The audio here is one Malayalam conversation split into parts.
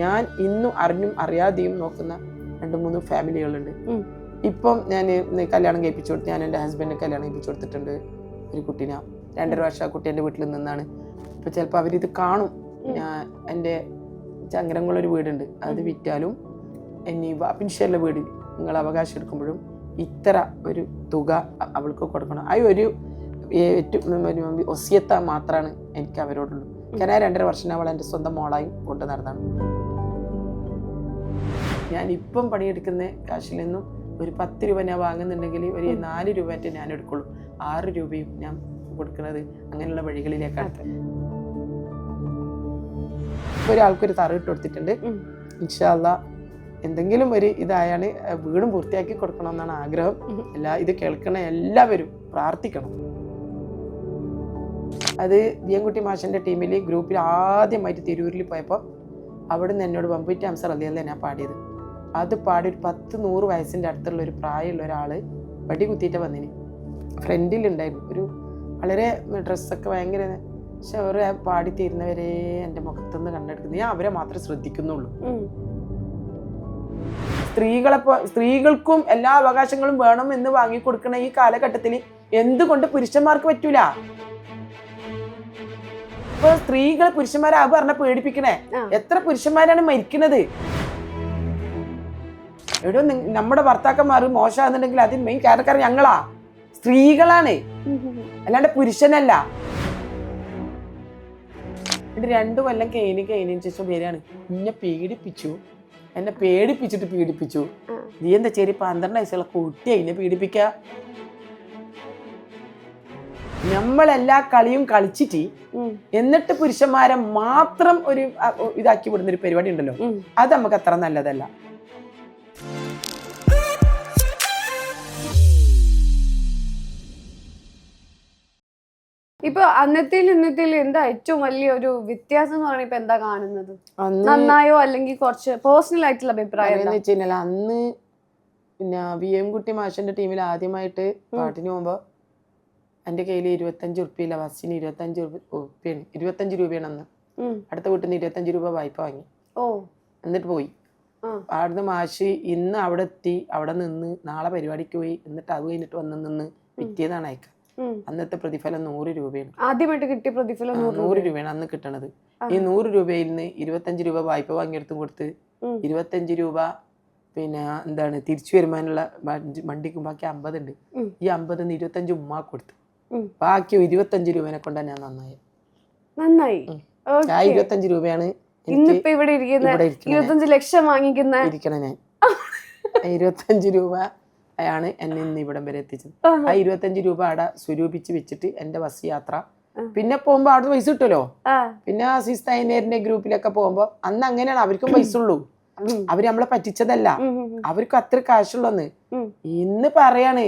ഞാൻ ഇന്നും അറിഞ്ഞും അറിയാതെയും നോക്കുന്ന 2-3 ഫാമിലികളുണ്ട്. ഇപ്പം ഞാൻ കല്യാണം കഴിപ്പിച്ചു കൊടുത്ത്, ഞാൻ എൻ്റെ ഹസ്ബൻഡിനെ കല്യാണം കഴിപ്പിച്ചു കൊടുത്തിട്ടുണ്ട് ഒരു കുട്ടീനെ. 2.5 വർഷം ആ കുട്ടി എൻ്റെ വീട്ടിൽ നിന്നാണ്. ഇപ്പം ചിലപ്പോൾ അവരിത് കാണും. ഞാൻ എൻ്റെ ചങ്ങരംകുളൊരു വീടുണ്ട്, അത് വിറ്റാലും ഇനി വാപ്പിൻഷേരിലെ വീട് നിങ്ങൾ അവകാശം എടുക്കുമ്പോഴും ഇത്ര ഒരു തുക അവൾക്ക് കൊടുക്കണം. ആ ഒരു ഏറ്റവും ഒസിയത്ത മാത്രമാണ് എനിക്ക് അവരോടുള്ളൂ. കാരണം 2.5 വർഷം അവൾ എൻ്റെ സ്വന്തം മോളായി കൊണ്ട് നടന്നാണ്. ഞാൻ ഇപ്പം പണിയെടുക്കുന്ന കാശിൽ നിന്നും ഒരു 10 രൂപ ഞാൻ വാങ്ങുന്നുണ്ടെങ്കിൽ ഒരു 4 രൂപ ഞാൻ എടുക്കുള്ളൂ. 6 രൂപയും ഞാൻ കൊടുക്കുന്നത് അങ്ങനെയുള്ള വഴികളിലേക്കാണ്. ഒരാൾക്കൊരു തറയിട്ട് കൊടുത്തിട്ടുണ്ട്. ഇൻഷാ അല്ലാഹ് എന്തെങ്കിലും ഒരു ഇതായാണ് വീടും പൂർത്തിയാക്കി കൊടുക്കണം എന്നാണ് ആഗ്രഹം. ഇത് കേൾക്കണ എല്ലാവരും പ്രാർത്ഥിക്കണം. അത് വിയൻകുട്ടി മാഷിൻ്റെ ടീമിൽ ഗ്രൂപ്പിൽ ആദ്യമായിട്ട് തിരൂരിൽ പോയപ്പോൾ അവിടെ നിന്ന് എന്നോട് വമ്പൂറ്റി ഹംസ റളിയല്ലാഹു ഞാൻ പാടിയത്. അത് പാടി ഒരു 10-100 വയസ്സിൻ്റെ അടുത്തുള്ള ഒരു പ്രായമുള്ള ഒരാൾ വടി കുത്തിയിട്ട് വന്നിന്. ഫ്രണ്ടിലുണ്ടായിരുന്നു ഒരു വളരെ ഡ്രസ്സൊക്കെ ഭയങ്കര. പക്ഷെ അവർ പാടി തീരുന്നവരെ എൻ്റെ മുഖത്തുനിന്ന് കണ്ടെടുക്കുന്നത് ഞാൻ അവരെ മാത്രമേ ശ്രദ്ധിക്കുന്നുള്ളൂ. സ്ത്രീകൾക്കും എല്ലാ അവകാശങ്ങളും വേണം എന്ന് വാങ്ങിക്കൊടുക്കുന്ന ഈ കാലഘട്ടത്തിൽ എന്തുകൊണ്ട് പുരുഷന്മാർക്ക് പറ്റൂല? ഇപ്പൊ സ്ത്രീകൾ പുരുഷന്മാരെ ആ പറഞ്ഞ പേടിപ്പിക്കണേ. എത്ര പുരുഷന്മാരാണ് മരിക്കുന്നത്? എവിടെ നമ്മുടെ ഭർത്താക്കന്മാർ മോശമാകുന്നുണ്ടെങ്കിൽ അതിന് മെയിൻ കാരണക്കാർ ഞങ്ങളാ, സ്ത്രീകളാണ്, അല്ലാണ്ട് പുരുഷനല്ല. 2 കൊല്ലം കഴിഞ്ഞതിന് ശേഷം പേരാണ് എന്നെ പീഡിപ്പിച്ചു. നീ എന്താ ചെറിയ 12 വയസ്സുള്ള കുട്ടി അതിനെ പീഡിപ്പിക്ക? നമ്മളെല്ലാ കളിയും കളിച്ചിട്ട് എന്നിട്ട് പുരുഷന്മാരെ മാത്രം ഒരു ഇതാക്കി വിടുന്ന ഒരു പരിപാടി ഉണ്ടല്ലോ, അത് നമുക്ക് അത്ര നല്ലതല്ല. ഇപ്പൊ അന്നത്തേലും ഇന്നത്തേലും എന്താ ഏറ്റവും വലിയൊരു വ്യത്യാസം എന്ന് പറയുമ്പോ എന്താ കാണുന്നത്? നന്നായോ അല്ലെങ്കിൽ കുറച്ച് പേഴ്സണൽ ആയിട്ടുള്ള അഭിപ്രായം? അന്ന് പിന്നെ വിയൻകുട്ടി മാഷിന്റെ ടീമിൽ ആദ്യമായിട്ട് പാട്ടിന് പോകുമ്പോ എൻ്റെ കയ്യിൽ 25 ഉറുപ്പിയില്ല. ബസ്സിന് 25 രൂപയാണ് അന്ന്. അടുത്ത വീട്ടിൽ നിന്ന് 25 രൂപ വായ്പ വാങ്ങി എന്നിട്ട് പോയി. അവിടുന്ന് മാഷ് ഇന്ന് അവിടെ എത്തി, അവിടെ നിന്ന് നാളെ പരിപാടിക്ക് പോയി, എന്നിട്ട് അത് കഴിഞ്ഞിട്ട് നിന്ന് പിറ്റേന്നാണ് അയക്കുക. അന്നത്തെ പ്രതിഫലം 100 രൂപയാണ്. ആദ്യമായിട്ട് കിട്ടിയ പ്രതിഫലം 100 രൂപയാണ് അന്ന് കിട്ടണത്. ഈ 100 രൂപയിൽ നിന്ന് 25 രൂപ വായ്പ വാങ്ങിയെടുത്തും കൊടുത്ത് 25 രൂപ പിന്നെ എന്താണ് തിരിച്ചു വരുമാനുള്ള വണ്ടിക്കും ബാക്കി 50 ഉണ്ട്. ഈ 50 25 ഉമ്മ കൊടുത്തു. ബാക്കി 25 രൂപനെ കൊണ്ടാണ് ഞാൻ നന്നായി. ആ 25 രൂപയാണ് ഇവിടെ 25 ലക്ഷം വാങ്ങിക്കുന്ന ഇരിക്കണ ഞാൻ. 25 രൂപ ആണ് എന്നെ ഇന്ന് ഇവിടം വരെ എത്തിച്ചത്. ആ 25 രൂപ അവിടെ സ്വരൂപിച്ച് വെച്ചിട്ട് എന്റെ ബസ് യാത്ര. പിന്നെ പോകുമ്പോ അവിടെ പൈസ കിട്ടുമല്ലോ. പിന്നെ അസീസ് തൈനേരിന്റെ ഗ്രൂപ്പിലൊക്കെ പോകുമ്പോ അന്ന് അങ്ങനെയാണ്, അവർക്കും പൈസ ഉള്ളൂ. അവര് നമ്മളെ പറ്റിച്ചതല്ല, അവർക്ക് അത്ര കാശുള്ളന്ന്. ഇന്ന് പറയാണ്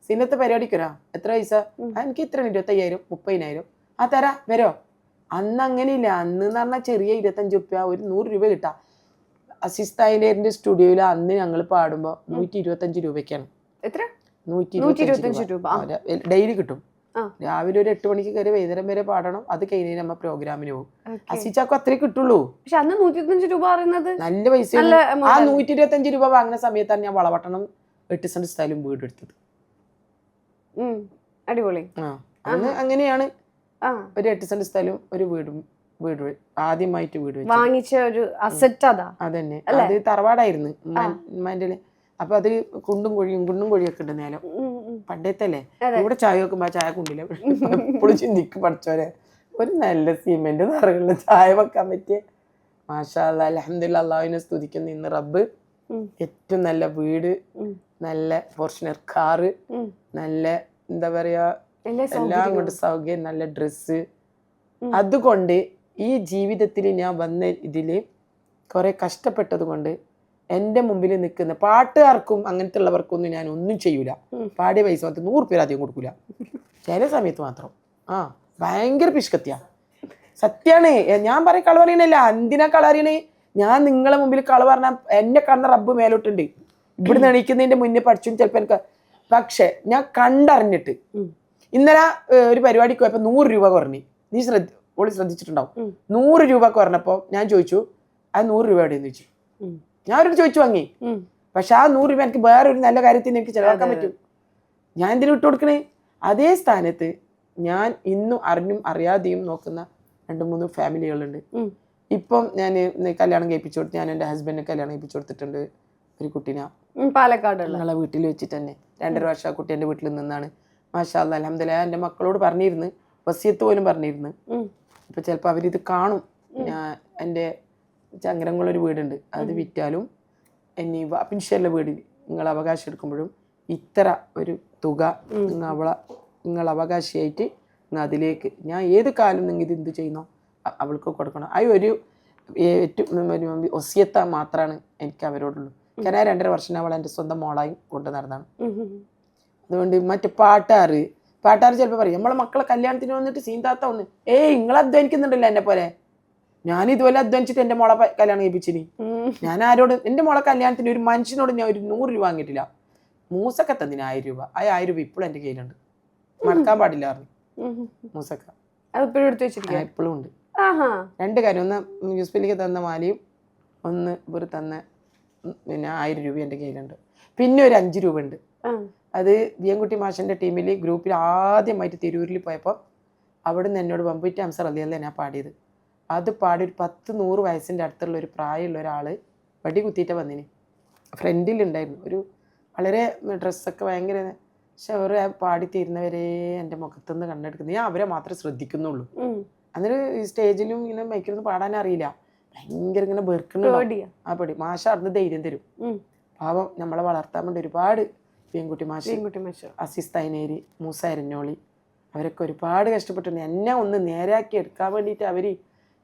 സിനത്തെ പരിപാടിക്കരാ എത്ര പൈസ? എനിക്ക് ഇത്ര 25,000 30,000 ആ തരാ വരോ. അന്ന് അങ്ങനെയില്ല. അന്ന് എന്ന് പറഞ്ഞാൽ ചെറിയ 25 രൂപ, ഒരു 100 രൂപ കിട്ടാം. അസീസ് തൈനേരിന്റെ സ്റ്റുഡിയോയില് അന്ന് ഞങ്ങൾ പാടുമ്പോ 125 രൂപയ്ക്കാണ്. 125 രൂപ ഡെയിലി കിട്ടും. രാവിലെ ഒരു 8 മണിക്ക് കയറി വൈകുന്നേരം വരെ പാടണം. അത് കഴിഞ്ഞ് നമ്മ പ്രോഗ്രാമിന് പോകും. അസിച്ചാക്കും അത്രേ കിട്ടുള്ളൂ. പക്ഷെ അന്ന് 125 രൂപ നല്ല പൈസ. ആ 125 രൂപ വാങ്ങുന്ന സമയത്താണ് ഞാൻ വളവട്ടണം 8 സെന്റ് സ്ഥലം വീട് എടുത്തത്. അടിപൊളി. അന്ന് അങ്ങനെയാണ് ഒരു 8 സെന്റ് സ്ഥലവും ഒരു വീട് ആദ്യമായിട്ട് വീട് വാങ്ങിച്ച ഒരു അസറ്റ്. അതന്നെ, അത് തറവാടായിരുന്നു ഉമ്മാന്റെ. അപ്പൊ അത് കുണ്ടും കുഴിയൊക്കെ ഉണ്ട് നേരം. പണ്ടേത്തല്ലേ ഇവിടെ ചായ വെക്കുമ്പോ ചായ കുണ്ടില്ല. എപ്പോഴും ചിന്തിക്ക് പഠിച്ചോരെ ഒരു നല്ല സിമെന്റ് നിറകളിൽ ചായ വെക്കാൻ പറ്റിയ. മാഷാ അല്ലാഹ് അൽഹംദുലില്ലാഹ്, അള്ളാഹുവിനെ സ്തുതിക്കുന്ന ഇന്ന് റബ്ബ് ഏറ്റവും നല്ല വീട്, നല്ല ഫോർച്യൂണർ കാറ്, നല്ല എന്താ പറയാ എല്ലാം കൊണ്ട് സൗകര്യം, നല്ല ഡ്രസ്സ്. അതുകൊണ്ട് ഈ ജീവിതത്തിൽ ഞാൻ വന്ന ഇതില് കുറെ കഷ്ടപ്പെട്ടത് കൊണ്ട് എൻ്റെ മുമ്പിൽ നിൽക്കുന്ന പാട്ടുകാർക്കും അങ്ങനത്തെ ഉള്ളവർക്കൊന്നും ഞാൻ ഒന്നും ചെയ്യൂല. പാടിയ പൈസ മാത്രം 100 രൂപ അധികം കൊടുക്കൂല. ചില സമയത്ത് മാത്രം. ഭയങ്കര പിഷ്കത്തിയാ. സത്യാണ്. ഞാൻ പറയും കള പറയണല്ല. എന്തിനാ കള അറിയണേ? ഞാൻ നിങ്ങളെ മുമ്പിൽ കള പറഞ്ഞാൽ എന്നെ കാണുന്ന റബ്ബ് മേലോട്ടുണ്ട്. ഇവിടുന്ന് എണീക്കുന്നതിന്റെ മുന്നേ പഠിച്ചു ചിലപ്പോൾ എനിക്ക്. പക്ഷെ ഞാൻ കണ്ടറിഞ്ഞിട്ട് ഇന്നലെ ഒരു പരിപാടിക്ക് പോയപ്പോൾ 100 രൂപ കുറഞ്ഞു. ഓളി ശ്രദ്ധിച്ചിട്ടുണ്ടാവും. 100 രൂപ കുറഞ്ഞപ്പോൾ ഞാൻ ചോദിച്ചു, അത് 100 രൂപ എവിടെയെന്ന് ചോദിച്ചു. ഞാൻ അവരോട് ചോദിച്ചു വാങ്ങി. പക്ഷെ ആ 100 രൂപ എനിക്ക് വേറെ ഒരു നല്ല കാര്യത്തിന് എനിക്ക് ചെലവാക്കാൻ പറ്റും. ഞാൻ എന്തിനു വിട്ടു കൊടുക്കണേ? അതേ സ്ഥാനത്ത് ഞാൻ ഇന്നും അറിഞ്ഞും അറിയാതെയും നോക്കുന്ന 2-3 ഫാമിലികളുണ്ട്. ഇപ്പം ഞാൻ കല്യാണം കഴിപ്പിച്ചു കൊടുത്ത്, ഞാൻ എൻ്റെ ഹസ്ബൻഡിന് കല്യാണം കഴിപ്പിച്ചു കൊടുത്തിട്ടുണ്ട് ഒരു കുട്ടീനെ പാലക്കാട് ഞങ്ങളെ വീട്ടിൽ വെച്ചിട്ട് തന്നെ. 2.5 വർഷം ആ കുട്ടി എൻ്റെ വീട്ടിൽ നിന്നാണ്. മാഷാ അല്ലാ അൽഹംദുലില്ലാഹ്. എൻ്റെ മക്കളോട് പറഞ്ഞിരുന്നു, വസിയത്ത് പോലും പറഞ്ഞിരുന്നു. ഇപ്പൊ ചിലപ്പോൾ അവരിത് കാണും. ഞാൻ എൻ്റെ ചങ്ങരങ്ങളൊരു വീടുണ്ട്, അത് വിറ്റാലും ഇനി പിൻഷല്ല വീടിൽ നിങ്ങൾ അവകാശം എടുക്കുമ്പോഴും ഇത്ര ഒരു തുക നിങ്ങൾ അവകാശിയായിട്ട് അതിലേക്ക് ഞാൻ ഏത് കാലം നിങ്ങൾ ഇത് എന്ത് ചെയ്യുന്നോ അവൾക്ക് കൊടുക്കണം. ആ ഒരു ഏറ്റവും വസിയത്ത മാത്രമാണ് എനിക്ക് അവരോടുള്ളൂ. കാരണം 2.5 വർഷം അവൾ എൻ്റെ സ്വന്തം മോളായി കൊണ്ട് നടന്നാണ്. അതുകൊണ്ട് മറ്റു പാട്ടാർ ചിലപ്പോൾ പറയും നമ്മളെ മക്കളെ കല്യാണത്തിന് വന്നിട്ട് സീന്താത്ത ഒന്ന് നിങ്ങൾ അധ്വാനിക്കുന്നുണ്ടല്ലോ എന്നെ പോലെ. ഞാൻ ഇതുപോലെ അധ്വാനിച്ചിട്ട് എൻ്റെ മോളെ കല്യാണം കഴിപ്പിച്ചിനി. ഞാൻ ആരോട് എൻ്റെ മോളെ കല്യാണത്തിന് ഒരു മനുഷ്യനോട് ഞാൻ ഒരു 100 രൂപ വാങ്ങിയിട്ടില്ല. മൂസക്ക തന്നിന് 1000 രൂപ. ആ 1000 രൂപ ഇപ്പോഴും എൻ്റെ കയ്യിലുണ്ട്. മറക്കാൻ പാടില്ല മൂസക്ക ഇപ്പോഴും ഉണ്ട്. 2 കാര്യം, ഒന്ന് യൂസ്ഫിലേക്ക് തന്ന മാലയും ഒന്ന് ഇവർ തന്ന പിന്നെ 1000 രൂപ എൻ്റെ കയ്യിലുണ്ട്. പിന്നെ ഒരു 5 രൂപ ഉണ്ട്. അത് വിയൻകുട്ടി മാഷൻ്റെ ടീമിൽ ഗ്രൂപ്പിൽ ആദ്യമായിട്ട് തിരൂരിൽ പോയപ്പോൾ അവിടെ നിന്ന് എന്നോട് വമ്പുറ്റി അംസർ അലിയല്ലേ ഞാൻ പാടിയത്. അത് പാടി ഒരു 10-100 വയസ്സിൻ്റെ അടുത്തുള്ള ഒരു പ്രായമുള്ള ഒരാൾ വടി കുത്തിയിട്ട് വന്നിന്. ഫ്രണ്ടിലുണ്ടായിരുന്നു ഒരു വളരെ ഡ്രസ്സൊക്കെ ഭയങ്കര. പക്ഷെ അവർ പാടിത്തീരുന്നവരെ എൻ്റെ മുഖത്തുനിന്ന് കണ്ടെടുക്കുന്നത്. ഞാൻ അവരെ മാത്രമേ ശ്രദ്ധിക്കുന്നുള്ളൂ. അന്നൊരു സ്റ്റേജിലും ഇങ്ങനെ മൈക്കിലൊന്നും പാടാൻ അറിയില്ല. ഭയങ്കര ഇങ്ങനെ വെറുക്കുന്നുണ്ടോ ആ പടി. മാഷ അവിടുന്ന് ധൈര്യം തരും. പാവം നമ്മളെ വളർത്താൻ വേണ്ടി ഒരുപാട് പെൺകുട്ടി മാഷ്, അസീസ് തൈനേരി, മൂസ എരഞ്ഞോളി, അവരൊക്കെ ഒരുപാട് കഷ്ടപ്പെട്ടിട്ടുണ്ട്. എന്നെ ഒന്ന് നേരാക്കി എടുക്കാൻ വേണ്ടിയിട്ട് അവർ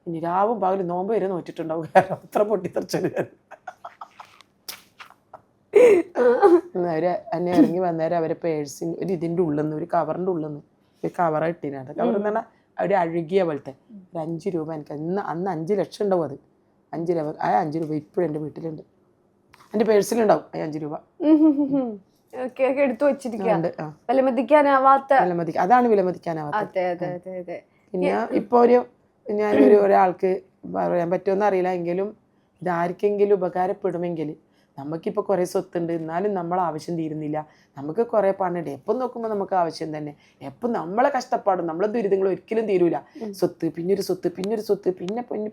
ഇനി രാവും പകലും നോമ്പ് വരെ നോറ്റിട്ടുണ്ടാവും. അത്ര പൊട്ടിത്തെറിച്ചത്. അവര് എന്നെ ഇറങ്ങി വന്നേരം അവരെ പേഴ്സിന് ഒരു ഇതിൻ്റെ ഉള്ളിൽ ഒരു കവറിൻ്റെ ഉള്ളിൽ ഒരു കവറ ഇട്ടിനാണ്. കവർ എന്ന് പറഞ്ഞാൽ അവർ അഴുകിയ പോലത്തെ ഒരു 5 രൂപ. എനിക്ക് അന്ന് 5 ലക്ഷം ഉണ്ടാവും. അത് 5 രൂപ. ആ 5 രൂപ ഇപ്പോഴും എൻ്റെ വീട്ടിലുണ്ട്. എൻ്റെ പേഴ്സിലുണ്ടാവും ആ 5 രൂപ. എടുത്തു വെച്ചിരിക്കുന്നുണ്ട്. അതാണ് വിലമതിക്കാനാവാത്തത്. പിന്നെ ഇപ്പൊ ഞാനൊരു ഒരാൾക്ക് പറയാൻ പറ്റുമെന്ന് അറിയില്ല, എങ്കിലും ഇതാർക്കെങ്കിലും ഉപകാരപ്പെടുമെങ്കിൽ. നമുക്കിപ്പോൾ കുറേ സ്വത്തുണ്ട്, എന്നാലും നമ്മളെ ആവശ്യം തീരുന്നില്ല. നമുക്ക് കുറേ പണുണ്ട്. എപ്പം നോക്കുമ്പോൾ നമുക്ക് ആവശ്യം തന്നെ. എപ്പം നമ്മളെ കഷ്ടപ്പാടും നമ്മളെ ദുരിതങ്ങളും ഒരിക്കലും തീരൂല. സ്വത്ത്, പിന്നൊരു സ്വത്ത്, പിന്നൊരു സ്വത്ത്,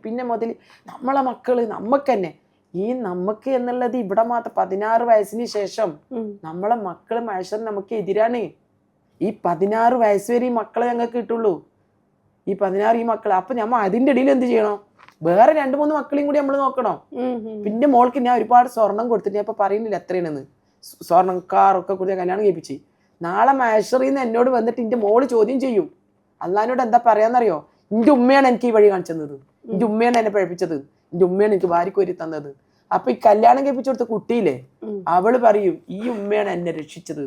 പിന്നെ മുതൽ നമ്മളെ മക്കള്, നമുക്ക് തന്നെ. ഈ നമുക്ക് എന്നുള്ളത് ഇവിടെ മാത്രം 16 വയസ്സിന് ശേഷം നമ്മളെ മക്കള് മനുഷ്യർ നമുക്ക് എതിരാണ്. ഈ 16 വയസ്സ് വരെ ഈ മക്കളെ ഞങ്ങൾക്ക് കിട്ടുള്ളൂ. ഈ 16 ഈ മക്കൾ. അപ്പൊ നമ്മൾ അതിൻ്റെ ഇടയിൽ എന്ത് ചെയ്യണം? വേറെ 2-3 മക്കളെയും കൂടി നമ്മൾ നോക്കണം. പിന്നെ മോൾക്ക് ഞാൻ ഒരുപാട് സ്വർണം കൊടുത്തിട്ട്, ഞാൻ ഇപ്പൊ പറയുന്നില്ല എത്രയാണെന്ന്. സ്വർണം, കാറൊക്കെ കൊടുത്ത് കല്യാണം കഴിപ്പിച്ച്. നാളെ മഹേശ്വറിൽ നിന്ന് എന്നോട് വന്നിട്ട് എൻ്റെ മോള് ചോദ്യം ചെയ്യും. അള്ളാഹിനോട് എന്താ പറയാന്നറിയോ? എൻ്റെ ഉമ്മയാണ് എനിക്ക് ഈ വഴി കാണിച്ചത്, എൻ്റെ ഉമ്മയാണ് എന്നെ പഴിപ്പിച്ചത്, എൻ്റെ ഉമ്മയാണ് എനിക്ക് ഭാര്യക്ക് തന്നത്. അപ്പൊ ഈ കല്യാണം കഴിപ്പിച്ചു കൊടുത്ത കുട്ടിയില്ലേ, അവള് പറയും ഈ ഉമ്മയാണ് എന്നെ രക്ഷിച്ചത്.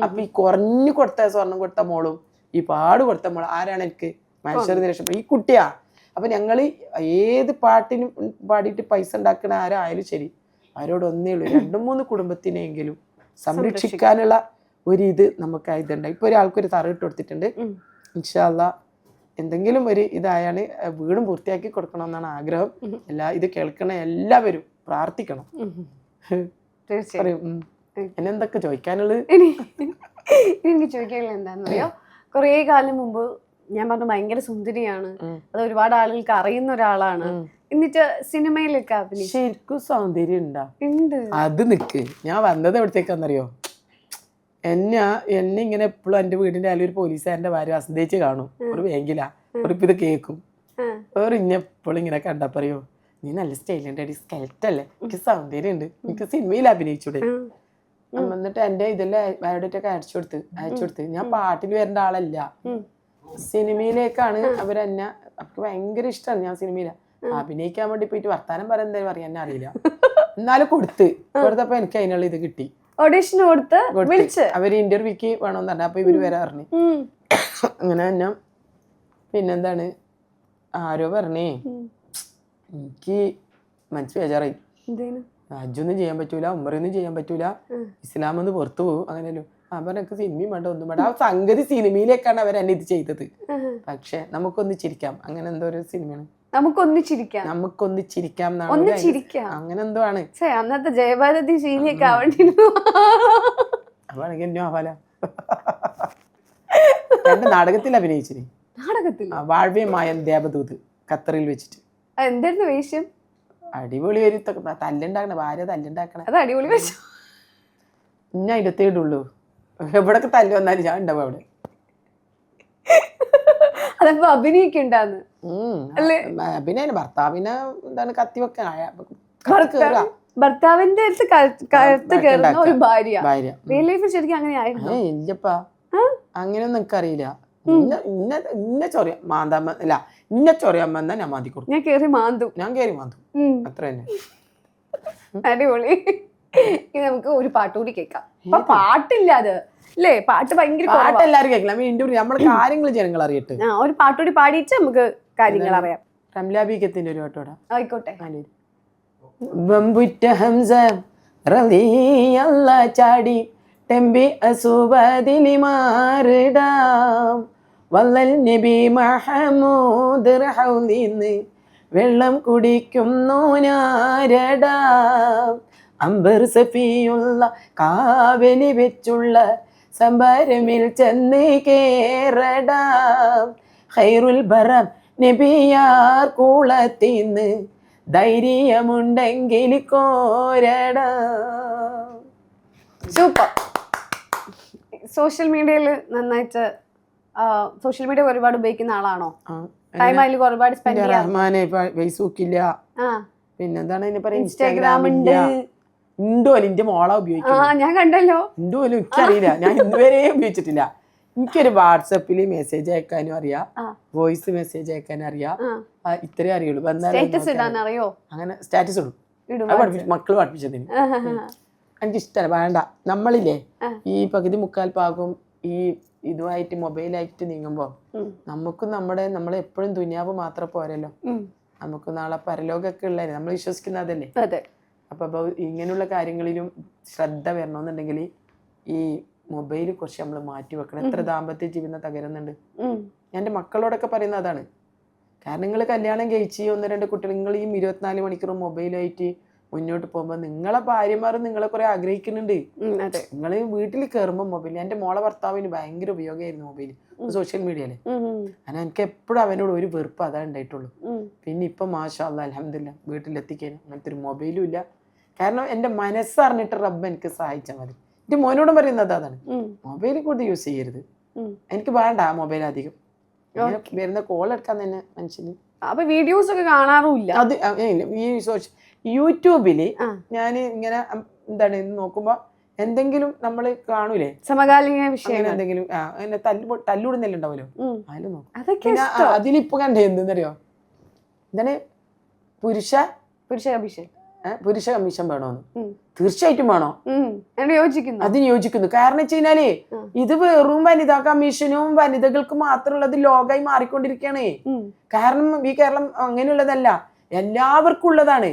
അപ്പൊ ഈ കുറഞ്ഞു കൊടുത്ത സ്വർണം കൊടുത്ത മോളും ഈ പാട് കൊടുത്ത മോളും ആരാണ് എനിക്ക് മനുഷ്യരെ രക്ഷപ്പെടും? ഈ കുട്ടിയാ. അപ്പൊ ഞങ്ങള് ഏത് പാട്ടിനും പാടിയിട്ട് പൈസ ഉണ്ടാക്കുന്ന ആരായാലും ശരി, അവരോട് ഒന്നേ ഉള്ളൂ, 2-3 കുടുംബത്തിനെങ്കിലും സംരക്ഷിക്കാനുള്ള ഒരു ഇത് നമുക്ക് ഇതുണ്ട്. ഇപ്പൊ ഒരാൾക്കൊരു തറയിട്ട് കൊടുത്തിട്ടുണ്ട്. ഇൻഷാ അല്ലാഹ് എന്തെങ്കിലും ഒരു ഇതായാണ് വീടും പൂർത്തിയാക്കി കൊടുക്കണം എന്നാണ് ആഗ്രഹം. ഇത് കേൾക്കണ എല്ലാവരും പ്രാർത്ഥിക്കണം. എന്നെന്തൊക്കെ ചോദിക്കാനുള്ളത്? എനിക്ക് ചോദിക്കാനുള്ളത് എന്താണെന്നറിയോ? കുറേ കാലം മുമ്പ് ഞാൻ പറഞ്ഞു ഭയങ്കര സുന്ദരിയാണ്, അത് ഒരുപാട് ആളുകൾക്ക് അറിയുന്ന ഒരാളാണ്, എന്നിട്ട് സിനിമയിലൊക്കെ അഭിനയിച്ചു. ശരിക്കും സൗന്ദര്യം ഉണ്ടാ? അത് നിക്ക്. ഞാൻ വന്നത് എവിടത്തേക്കാന്നറിയോ? എന്നെ ഇങ്ങനെ എപ്പോഴും എൻ്റെ വീടിന്റെ അതിൽ ഒരു പോലീസുകാരന്റെ ഭാര്യ വസന്തേച്ച് കാണും. ഒരു ബാങ്കിലാ ഒരു ഇത് കേൾക്കും. വേറെ ഇന്നെപ്പോഴും ഇങ്ങനെ കണ്ടാ പറയോ, നീ നല്ല സ്റ്റൈലുണ്ട്, സ്കെൽറ്റ് അല്ലേ, എനിക്ക് സൗന്ദര്യം ഉണ്ട്, എനിക്ക് സിനിമയിൽ അഭിനയിച്ചൂടെ? എന്നിട്ട് എൻ്റെ ഇതെല്ലാം ബയോഡേറ്റൊക്കെ അയച്ചു കൊടുത്ത് ഞാൻ പാട്ടിൽ വരേണ്ട ആളല്ല, സിനിമയിലേക്കാണ് അവരെന്നെ. അവർക്ക് ഭയങ്കര ഇഷ്ടമാണ് ഞാൻ സിനിമയില അഭിനയിക്കാൻ വേണ്ടി പോയിട്ട് വർത്താനം പറയാൻ പറയാൻ എന്നെ അറിയില്ല. എന്നാലും കൊടുത്തപ്പോ എനിക്ക് അതിനുള്ള ഇത് കിട്ടി. ഓഡിഷൻ കൊടുത്ത് അവര് ഇന്റർവ്യൂക്ക് വേണമെന്ന് പറഞ്ഞ അപ്പൊ ഇവര് വരാ പറഞ്ഞു. അങ്ങനെ തന്നെ പിന്നെന്താണ് ആരോ പറഞ്ഞേ, എനിക്ക് മനസ്സ് ബേജാറായി. ഹജ്ജൊന്നും ചെയ്യാൻ പറ്റൂല, ഉംറയൊന്നും ചെയ്യാൻ പറ്റൂല, ഇസ്ലാമൊന്ന് പുറത്തു പോകും, അങ്ങനെയല്ലോ. അവരൊക്കെ സിനിമയും വേണ്ട, ഒന്നും വേണ്ട. ആ സംഗതി സിനിമയിലേക്കാണ് അവർ എന്നെ ഇത് ചെയ്തത്. പക്ഷെ നമുക്കൊന്ന് ചിരിക്കാം. അങ്ങനെ എന്തോ ഒരു സിനിമയാണ് നമുക്കൊന്നിച്ചിരിക്കാം എന്നാണ് ഒന്നിച്ചിരിക്കാം. അങ്ങനെ എന്തോ ആണ്. അന്നത്തെ ജയഭാരതി ശീലിയൊക്കെ ആവണ്ടിരുന്നു. അതാണെങ്കിൽ എന്നെ ആവാലോ. 2 നാടകത്തിൽ അഭിനയിച്ചിന്. നാടകത്തിൽ വാഴ്വ്യമായ ദേവദൂത് ഖത്തറിൽ വെച്ചിട്ട്. എന്തായിരുന്നു വേഷം? അടിപൊളി ഒരു തല്ലുണ്ടാക്കണ ഭാര്യ തല്ലുണ്ടാക്കണ. അത് അടിപൊളി വേഷം. ഞാൻ 27 ഉള്ളൂ. എവിടൊക്കെ തല്ല് വന്നാലും ഞാൻ ഉണ്ടാവും അവിടെ. അതപ്പോ അഭിനയിക്കണ്ടാന്ന് അഭിനയ ഭർത്താവിനെ എന്താണ് കത്തി വെക്കാൻ ഭർത്താവിന്റെ അടുത്ത് കഴുത്ത് കയറുന്ന ഒരു ഭാര്യ. റിയൽ ലൈഫിൽ ശരിക്കും അങ്ങനെ ആയിരുന്നു? ഇല്ലപ്പാ, അങ്ങനെയൊന്നും എനിക്കറിയില്ല. ഇന്ന ചൊറിയാൻ മാന്താമ അല്ല, ഇന്ന ചൊറിയാൻ വന്നാ ഞാൻ മാന്തി കൊടുക്കും. ഞാൻ കേറി മാന്തും. അത്ര തന്നെ. അടിപൊളി. ഇനി നമുക്ക് ഒരു പാട്ടുകൂടി കേൾക്കാം. അപ്പൊ പാട്ടില്ലാതെ അല്ലേ? പാട്ട് ഭയങ്കര പാട്ട് എല്ലാവരും കേൾക്കില്ല. നമ്മള് കാര്യങ്ങൾ ജനങ്ങൾ അറിയട്ടെ. ഒരു പാട്ടുകൂടി പാടിച്ച് നമുക്ക് കാര്യങ്ങൾ അറിയാം. റംലാബീക്കത്തിന്റെ ഒരു പാട്ടോടാ. ആയിക്കോട്ടെ. ബംബുറ്റ ഹംസ റളിയല്ലാഹു ചാടി ടെമ്പി അസുബദിലി മാറിടാം വല്ലൽ നബി മുഹമ്മദ് റഹൗലിന്ന് വെള്ളം കുടിക്കുന്നു ഞാരടാം അംബർ സഫിയുള്ള കാവലി വെച്ചുള്ള സംഭരമിൽ ചെന്ന് കേറടാം ഖൈറുൽ ബറം നബിയാർ കൂളത്തിന്ന് ധൈര്യമുണ്ടെങ്കിൽ കോരടാം. സൂപ്പർ. സോഷ്യൽ മീഡിയയിൽ നന്നായിട്ട് സോഷ്യൽ മീഡിയ ഒരുപാട് ഉപയോഗിക്കുന്ന ആളാണോ? ടൈം അതിൽ ഒരുപാട് സ്പെൻഡ് ചെയ്യാം. റഹ്മാനെ ഫേസ്ബുക്ക് ഇല്ല, പിന്നെന്താണ് ഇതിന് പറയാ, ഇൻസ്റ്റാഗ്രാം ഉണ്ട്. ഉണ്ടോലും എന്റെ മോളെ ഉപയോഗിക്കും. ഞാൻ കണ്ടല്ലോ. ഉണ്ടോലും എനിക്കറിയില്ല, ഞാൻ ഇന്നുവരെ ഉപയോഗിച്ചിട്ടില്ല. എനിക്കൊരു വാട്സപ്പിൽ മെസ്സേജ് അയക്കാനും അറിയാം, വോയിസ് മെസ്സേജ് അയക്കാനും അറിയാം, ഇത്രേ അറിയുള്ളൂ. അങ്ങനെ സ്റ്റാറ്റസ് ഇടും, മക്കള് പഠിപ്പിച്ചതിന്. എനിക്കിഷ്ടമല്ല, വേണ്ട. നമ്മളില്ലേ ഈ പകുതി മുക്കാൽ ഭാഗം ഈ ഇതുമായിട്ട് മൊബൈലായിട്ട് നീങ്ങുമ്പോ നമുക്കും നമ്മളെ എപ്പോഴും ദുനിയാവ് മാത്രം പോരല്ലോ, നമുക്ക് നാളെ പരലോകമൊക്കെ ഉള്ളതല്ലേ, നമ്മൾ വിശ്വസിക്കുന്ന അതല്ലേ. അപ്പൊ ഇങ്ങനെയുള്ള കാര്യങ്ങളിലും ശ്രദ്ധ വരണമെന്നുണ്ടെങ്കിൽ ഈ മൊബൈൽ കുറച്ച് നമ്മൾ മാറ്റി വെക്കണം. എത്ര ദാമ്പത്യ ജീവിതം തകരുന്നുണ്ട്. ഞാൻ എൻ്റെ മക്കളോടൊക്കെ പറയുന്നത് അതാണ്. കാരണം നിങ്ങൾ കല്യാണം കഴിച്ച് 1-2 കുട്ടികൾ, നിങ്ങൾ ഈ 24 മണിക്കൂറും മൊബൈലായിട്ട് മുന്നോട്ട് പോകുമ്പോൾ നിങ്ങളെ ഭാര്യമാരും നിങ്ങളെ കുറെ ആഗ്രഹിക്കുന്നുണ്ട്. നിങ്ങൾ വീട്ടിൽ കയറുമ്പോൾ മൊബൈൽ. എൻ്റെ മോളെ ഭർത്താവിന് ഭയങ്കര ഉപയോഗമായിരുന്നു മൊബൈൽ, സോഷ്യൽ മീഡിയയില്. കാരണം എനിക്ക് എപ്പോഴും അവനോട് ഒരു വെറുപ്പ് അതാ ഉണ്ടായിട്ടുള്ളൂ. പിന്നെ ഇപ്പൊ മാഷാ അല്ലാഹ് അൽഹംദുലില്ലാഹ് വീട്ടിലെത്തിക്കാൻ അങ്ങനത്തെ ഒരു മൊബൈലും ഇല്ല. കാരണം എൻ്റെ മനസ്സറിഞ്ഞിട്ട് റബ്ബ് എനിക്ക് സഹായിച്ചാൽ മതി. എന്റെ മോനോടും പറയുന്നത് അതാണ്, മൊബൈൽ കൂടുതൽ യൂസ് ചെയ്യരുത്. എനിക്ക് വേണ്ട ആ മൊബൈൽ അധികം. വരുന്ന കോൾ എടുക്കാൻ തന്നെ മനുഷ്യന്. അപ്പൊ വീഡിയോസ് ഒക്കെ കാണാറുമില്ല. അത് ഈ യൂട്യൂബില് ഞാൻ ഇങ്ങനെ എന്താണ് നോക്കുമ്പോ എന്തെങ്കിലും നമ്മള് കാണൂലേ സമകാലിക വിഷയം എന്തെങ്കിലും തല്ലുടുന്നെല്ലാം ഉണ്ടാവല്ലോ, അതിൽ നോക്കും. പിന്നെ അതിലിപ്പോ കണ്ടേ എന്തെന്നറിയോ, എന്താണ് പുരുഷ കമ്മീഷൻ വേണോന്ന്. തീർച്ചയായിട്ടും വേണോ, അതിന് യോജിക്കുന്നു. കാരണം വെച്ച് കഴിഞ്ഞാല് ഇത് വെറും വനിതാ കമ്മീഷനും വനിതകൾക്ക് മാത്രമുള്ളത് ലോകമായി മാറിക്കൊണ്ടിരിക്കുകയാണ്. കാരണം ഈ കേരളം അങ്ങനെയുള്ളതല്ല, എല്ലാവർക്കും ഉള്ളതാണ്.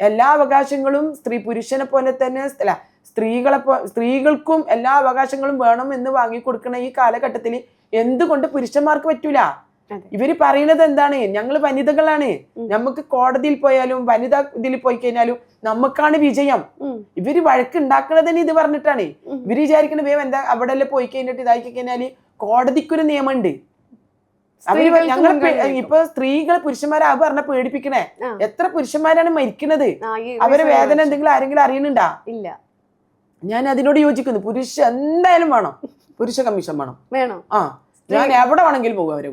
എല്ലാ അവകാശങ്ങളും പുരുഷനെ പോലെ തന്നെ സ്ത്രീകൾക്കും എല്ലാ അവകാശങ്ങളും വേണം എന്ന് വാങ്ങിക്കൊടുക്കണ ഈ കാലഘട്ടത്തിൽ എന്തുകൊണ്ട് പുരുഷന്മാർക്ക് പറ്റൂല? ഇവര് പറയുന്നത് എന്താണ്, ഞങ്ങൾ വനിതകളാണ്, നമുക്ക് കോടതിയിൽ പോയാലും വനിതാ ഇതിൽ പോയി കഴിഞ്ഞാലും നമുക്കാണ് വിജയം. ഇവര് വഴക്കുണ്ടാക്കണത് തന്നെ ഇത് പറഞ്ഞിട്ടാണ്. ഇവര് വിചാരിക്കണ എന്താ അവിടെ എല്ലാം പോയി കഴിഞ്ഞിട്ട് ഇതാക്കി കഴിഞ്ഞാല് കോടതിക്കൊരു നിയമമുണ്ട്. അവര് ഞങ്ങൾ ഇപ്പൊ സ്ത്രീകൾ പുരുഷന്മാരെ പറഞ്ഞ പേടിപ്പിക്കണേ. എത്ര പുരുഷന്മാരാണ് മരിക്കുന്നത്? അവരെ വേദന എന്തെങ്കിലും ആരെങ്കിലും അറിയണുണ്ടാ? ഇല്ല. ഞാൻ അതിനോട് യോജിക്കുന്നു. എന്തായാലും വേണം, പുരുഷ കമ്മീഷൻ വേണം. ഞാൻ എവിടെ വേണമെങ്കിലും പോകും അവരെ.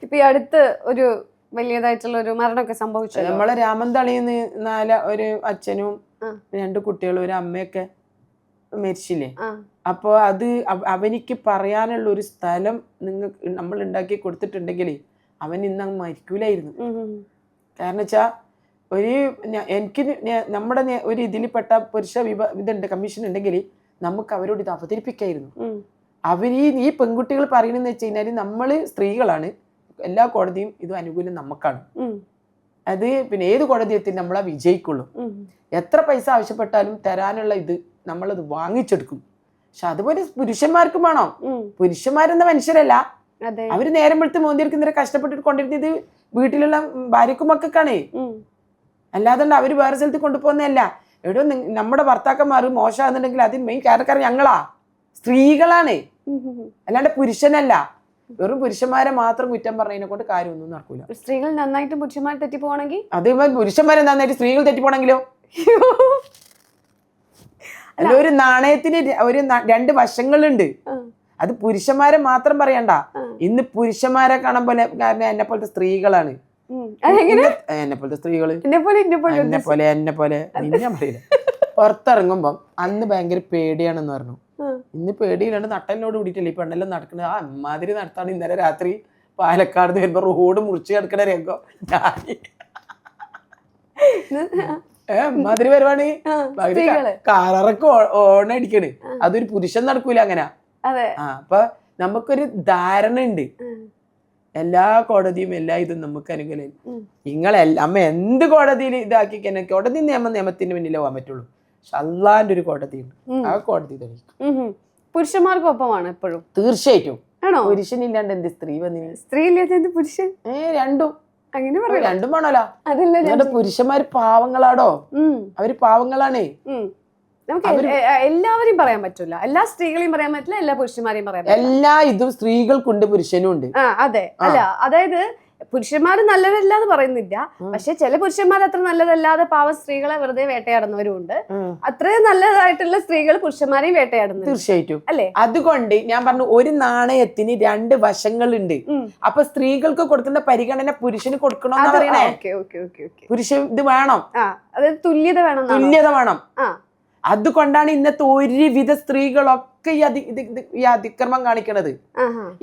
ഇപ്പൊ ഈ അടുത്ത് ഒരു വലിയതായിട്ടുള്ള ഒരു മരണമൊക്കെ സംഭവിച്ചു. നമ്മളെ രാമന്തളിന്ന് ഒരു അച്ഛനും 2 കുട്ടികളും ഒരു അമ്മയൊക്കെ മരിച്ചില്ലേ? അപ്പൊ അത് അവനിക്ക് പറയാനുള്ള ഒരു സ്ഥലം നമ്മൾ ഉണ്ടാക്കി കൊടുത്തിട്ടുണ്ടെങ്കിൽ അവൻ ഇന്ന് മരിക്കൂലായിരുന്നു. കാരണം വെച്ചാ എനിക്ക് നമ്മുടെ ഒരു ഇതിൽപ്പെട്ട പുരുഷ ഇതുണ്ട് കമ്മീഷൻ ഉണ്ടെങ്കിൽ നമുക്ക് അവരോട് ഇത് അവതരിപ്പിക്കായിരുന്നു. ഈ പെൺകുട്ടികൾ പറയണെന്ന് വെച്ച് കഴിഞ്ഞാല് നമ്മള് സ്ത്രീകളാണ്, എല്ലാ കോടതിയും ഇത് അനുകൂലം നമുക്കാണ്. അത് പിന്നെ ഏത് കോടതി എത്തി നമ്മളാ വിജയിക്കുള്ളൂ. എത്ര പൈസ ആവശ്യപ്പെട്ടാലും തരാനുള്ള ഇത് നമ്മളത് വാങ്ങിച്ചെടുക്കും. പക്ഷെ അതുപോലെ പുരുഷന്മാർക്കും വേണം. പുരുഷന്മാരെന്ന മനുഷ്യരല്ല, അവര് നേരം വെളുത്ത് മോന്തിരിക്കുന്നവരെ കഷ്ടപ്പെട്ടിട്ട് കൊണ്ടിരുന്നത് വീട്ടിലുള്ള ഭാര്യക്കും മക്കൾക്കാണേ. അല്ലാതെ അവര് വേറെ സ്ഥലത്ത് കൊണ്ടുപോകുന്നതല്ല. എവിടെ നമ്മുടെ ഭർത്താക്കന്മാർ മോശമാകുന്നുണ്ടെങ്കിൽ അതിന് മെയിൻ കാരണക്കാരൻ ഞങ്ങളാ, സ്ത്രീകളാണ്, അല്ലാണ്ട് പുരുഷനല്ല. വെറും പുരുഷന്മാരെ മാത്രം കുറ്റം പറഞ്ഞതിനെ കൊണ്ട് കാര്യമൊന്നും നടക്കൂല. സ്ത്രീകൾ നന്നായിട്ട് പുരുഷന്മാർ തെറ്റിപ്പോണെങ്കിൽ, അതേപോലെ പുരുഷന്മാരെ നന്നായിട്ട് സ്ത്രീകൾ തെറ്റിപ്പോണെങ്കിലോ? അല്ല, ഒരു നാണയത്തിന് ഒരു രണ്ട് വശങ്ങളുണ്ട്. അത് പുരുഷന്മാരെ മാത്രം പറയണ്ട. ഇന്ന് പുരുഷന്മാരെ കാണാൻ പോലെ കാരണം എന്നെ പോലത്തെ സ്ത്രീകളാണ്. എന്നെ പോലത്തെ സ്ത്രീകള് എന്നെ പോലെ നിന്നെ പറയില്ല. പുറത്തിറങ്ങുമ്പം അന്ന് ഭയങ്കര പേടിയാണെന്ന് പറഞ്ഞു. ഇന്ന് പേടിയില്ലാണ്ട് നട്ടലിനോട് കൂടിയിട്ടില്ല ഈ പെണ്ണെല്ലാം നടക്കുന്നത്. ആ അമ്മാതിരി നടത്താണ് ഇന്നലെ രാത്രി പാലക്കാട് വരുമ്പോ റോഡ് മുറിച്ച് കിടക്കണ രംഗം. അമ്മാതിരി വരുവാണ്. കാറൊക്കെ ഓണടിക്കണ്. അതൊരു പുരുഷൻ നടക്കൂല അങ്ങനെ. അപ്പൊ നമുക്കൊരു ധാരണ ഉണ്ട്, എല്ലാ കോടതിയും എല്ലാ ഇതും നമുക്ക് അനുകൂലം. അമ്മ എന്ത് കോടതിയിൽ ഇതാക്കിക്കാൻ കോടതി നിയമത്തിന് മുന്നിലേ പോകാൻ പറ്റുള്ളൂ. പക്ഷെ അള്ളാന്റെ ഒരു കോടതി ഉണ്ട്, ആ കോടതി തെളിയിക്കും. പുരുഷന്മാർക്കൊപ്പമാണ് എപ്പോഴും. തീർച്ചയായിട്ടും. പുരുഷനില്ലാണ്ട് എന്ത് സ്ത്രീ വന്നിന്? സ്ത്രീ ഇല്ലാത്ത പുരുഷൻ രണ്ടും രണ്ടും വേണല്ലോ. അതല്ല, പുരുഷന്മാര് പാവങ്ങളാടോ, അവര് പാവങ്ങളാണേ. നമുക്ക് എല്ലാവരെയും പറയാൻ പറ്റില്ല, എല്ലാ സ്ത്രീകളെയും പറയാൻ പറ്റില്ല, എല്ലാ പുരുഷന്മാരെയും പറയാൻ പറ്റില്ല. എല്ലാ ഇതും സ്ത്രീകൾക്കുണ്ട്, പുരുഷനും ഉണ്ട്. അതെ, അല്ല അതായത് പുരുഷന്മാര് നല്ലതല്ല എന്ന് പറയുന്നില്ല, പക്ഷെ ചില പുരുഷന്മാർ അത്ര നല്ലതല്ലാതെ പാവ സ്ത്രീകളെ വെറുതെ വേട്ടയാടുന്നവരുണ്ട്. അത്രയും നല്ലതായിട്ടുള്ള സ്ത്രീകൾ പുരുഷന്മാരെയും വേട്ടയാടുന്നു. തീർച്ചയായിട്ടും അല്ലേ? അതുകൊണ്ട് ഞാൻ പറഞ്ഞു, ഒരു നാണയത്തിന് രണ്ട് വശങ്ങളുണ്ട്. അപ്പൊ സ്ത്രീകൾക്ക് കൊടുക്കുന്ന പരിഗണന പുരുഷന് കൊടുക്കണമെന്ന് പറയണേ. പുരുഷൻ ഇത് വേണം, അതായത് തുല്യത വേണം, തുല്യത വേണം. അതുകൊണ്ടാണ് ഇന്നത്തെ ഒരുവിധ സ്ത്രീകളൊക്കെ ഈ അതിക്രമം കാണിക്കണത്.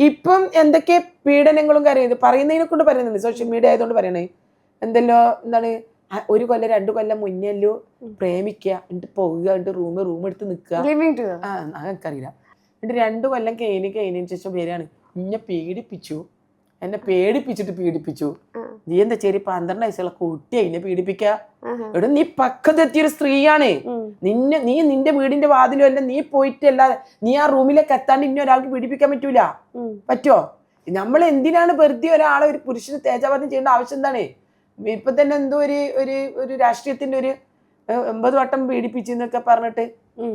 ഇപ്പം എന്തൊക്കെ പീഡനങ്ങളും കാര്യം പറയുന്നതിനെ കൊണ്ട് പറയുന്നുണ്ട്, സോഷ്യൽ മീഡിയ ആയതുകൊണ്ട് പറയണേ. എന്താണ് 1 കൊല്ലം 2 കൊല്ലം മുന്നല്ലോ പ്രേമിക്കുക, എന്നിട്ട് പോകുക, എന്നിട്ട് റൂം എടുത്ത് നിൽക്കുക. എനിക്കറിയില്ല. എന്നിട്ട് 2 കൊല്ലം കഴിഞ്ഞതിന് ശേഷം വരികയാണ്, എന്നെ പീഡിപ്പിച്ചു. നീ എന്താ ചെറിയ 12 വയസ്സുള്ള കുട്ടിയെ എന്നെ പീഡിപ്പിക്ക? എവിടെ നീ പക്വതെത്തിയൊരു സ്ത്രീയാണ്. നീ നിന്റെ വീടിന്റെ വാതിലും അല്ല, നീ പോയിട്ടല്ലാതെ നീ ആ റൂമിലേക്ക് എത്താണ്ട് ഇനി ഒരാൾക്ക് പീഡിപ്പിക്കാൻ പറ്റുമോ? നമ്മൾ എന്തിനാണ് വെറുതെ ഒരാളെ, ഒരു പുരുഷന് തേജാവാദം ചെയ്യേണ്ട ആവശ്യം എന്താണ്? ഇപ്പൊ തന്നെ എന്തോ ഒരു രാഷ്ട്രീയത്തിന്റെ ഒരു 9 വട്ടം പീഡിപ്പിച്ചെന്നൊക്കെ പറഞ്ഞിട്ട്,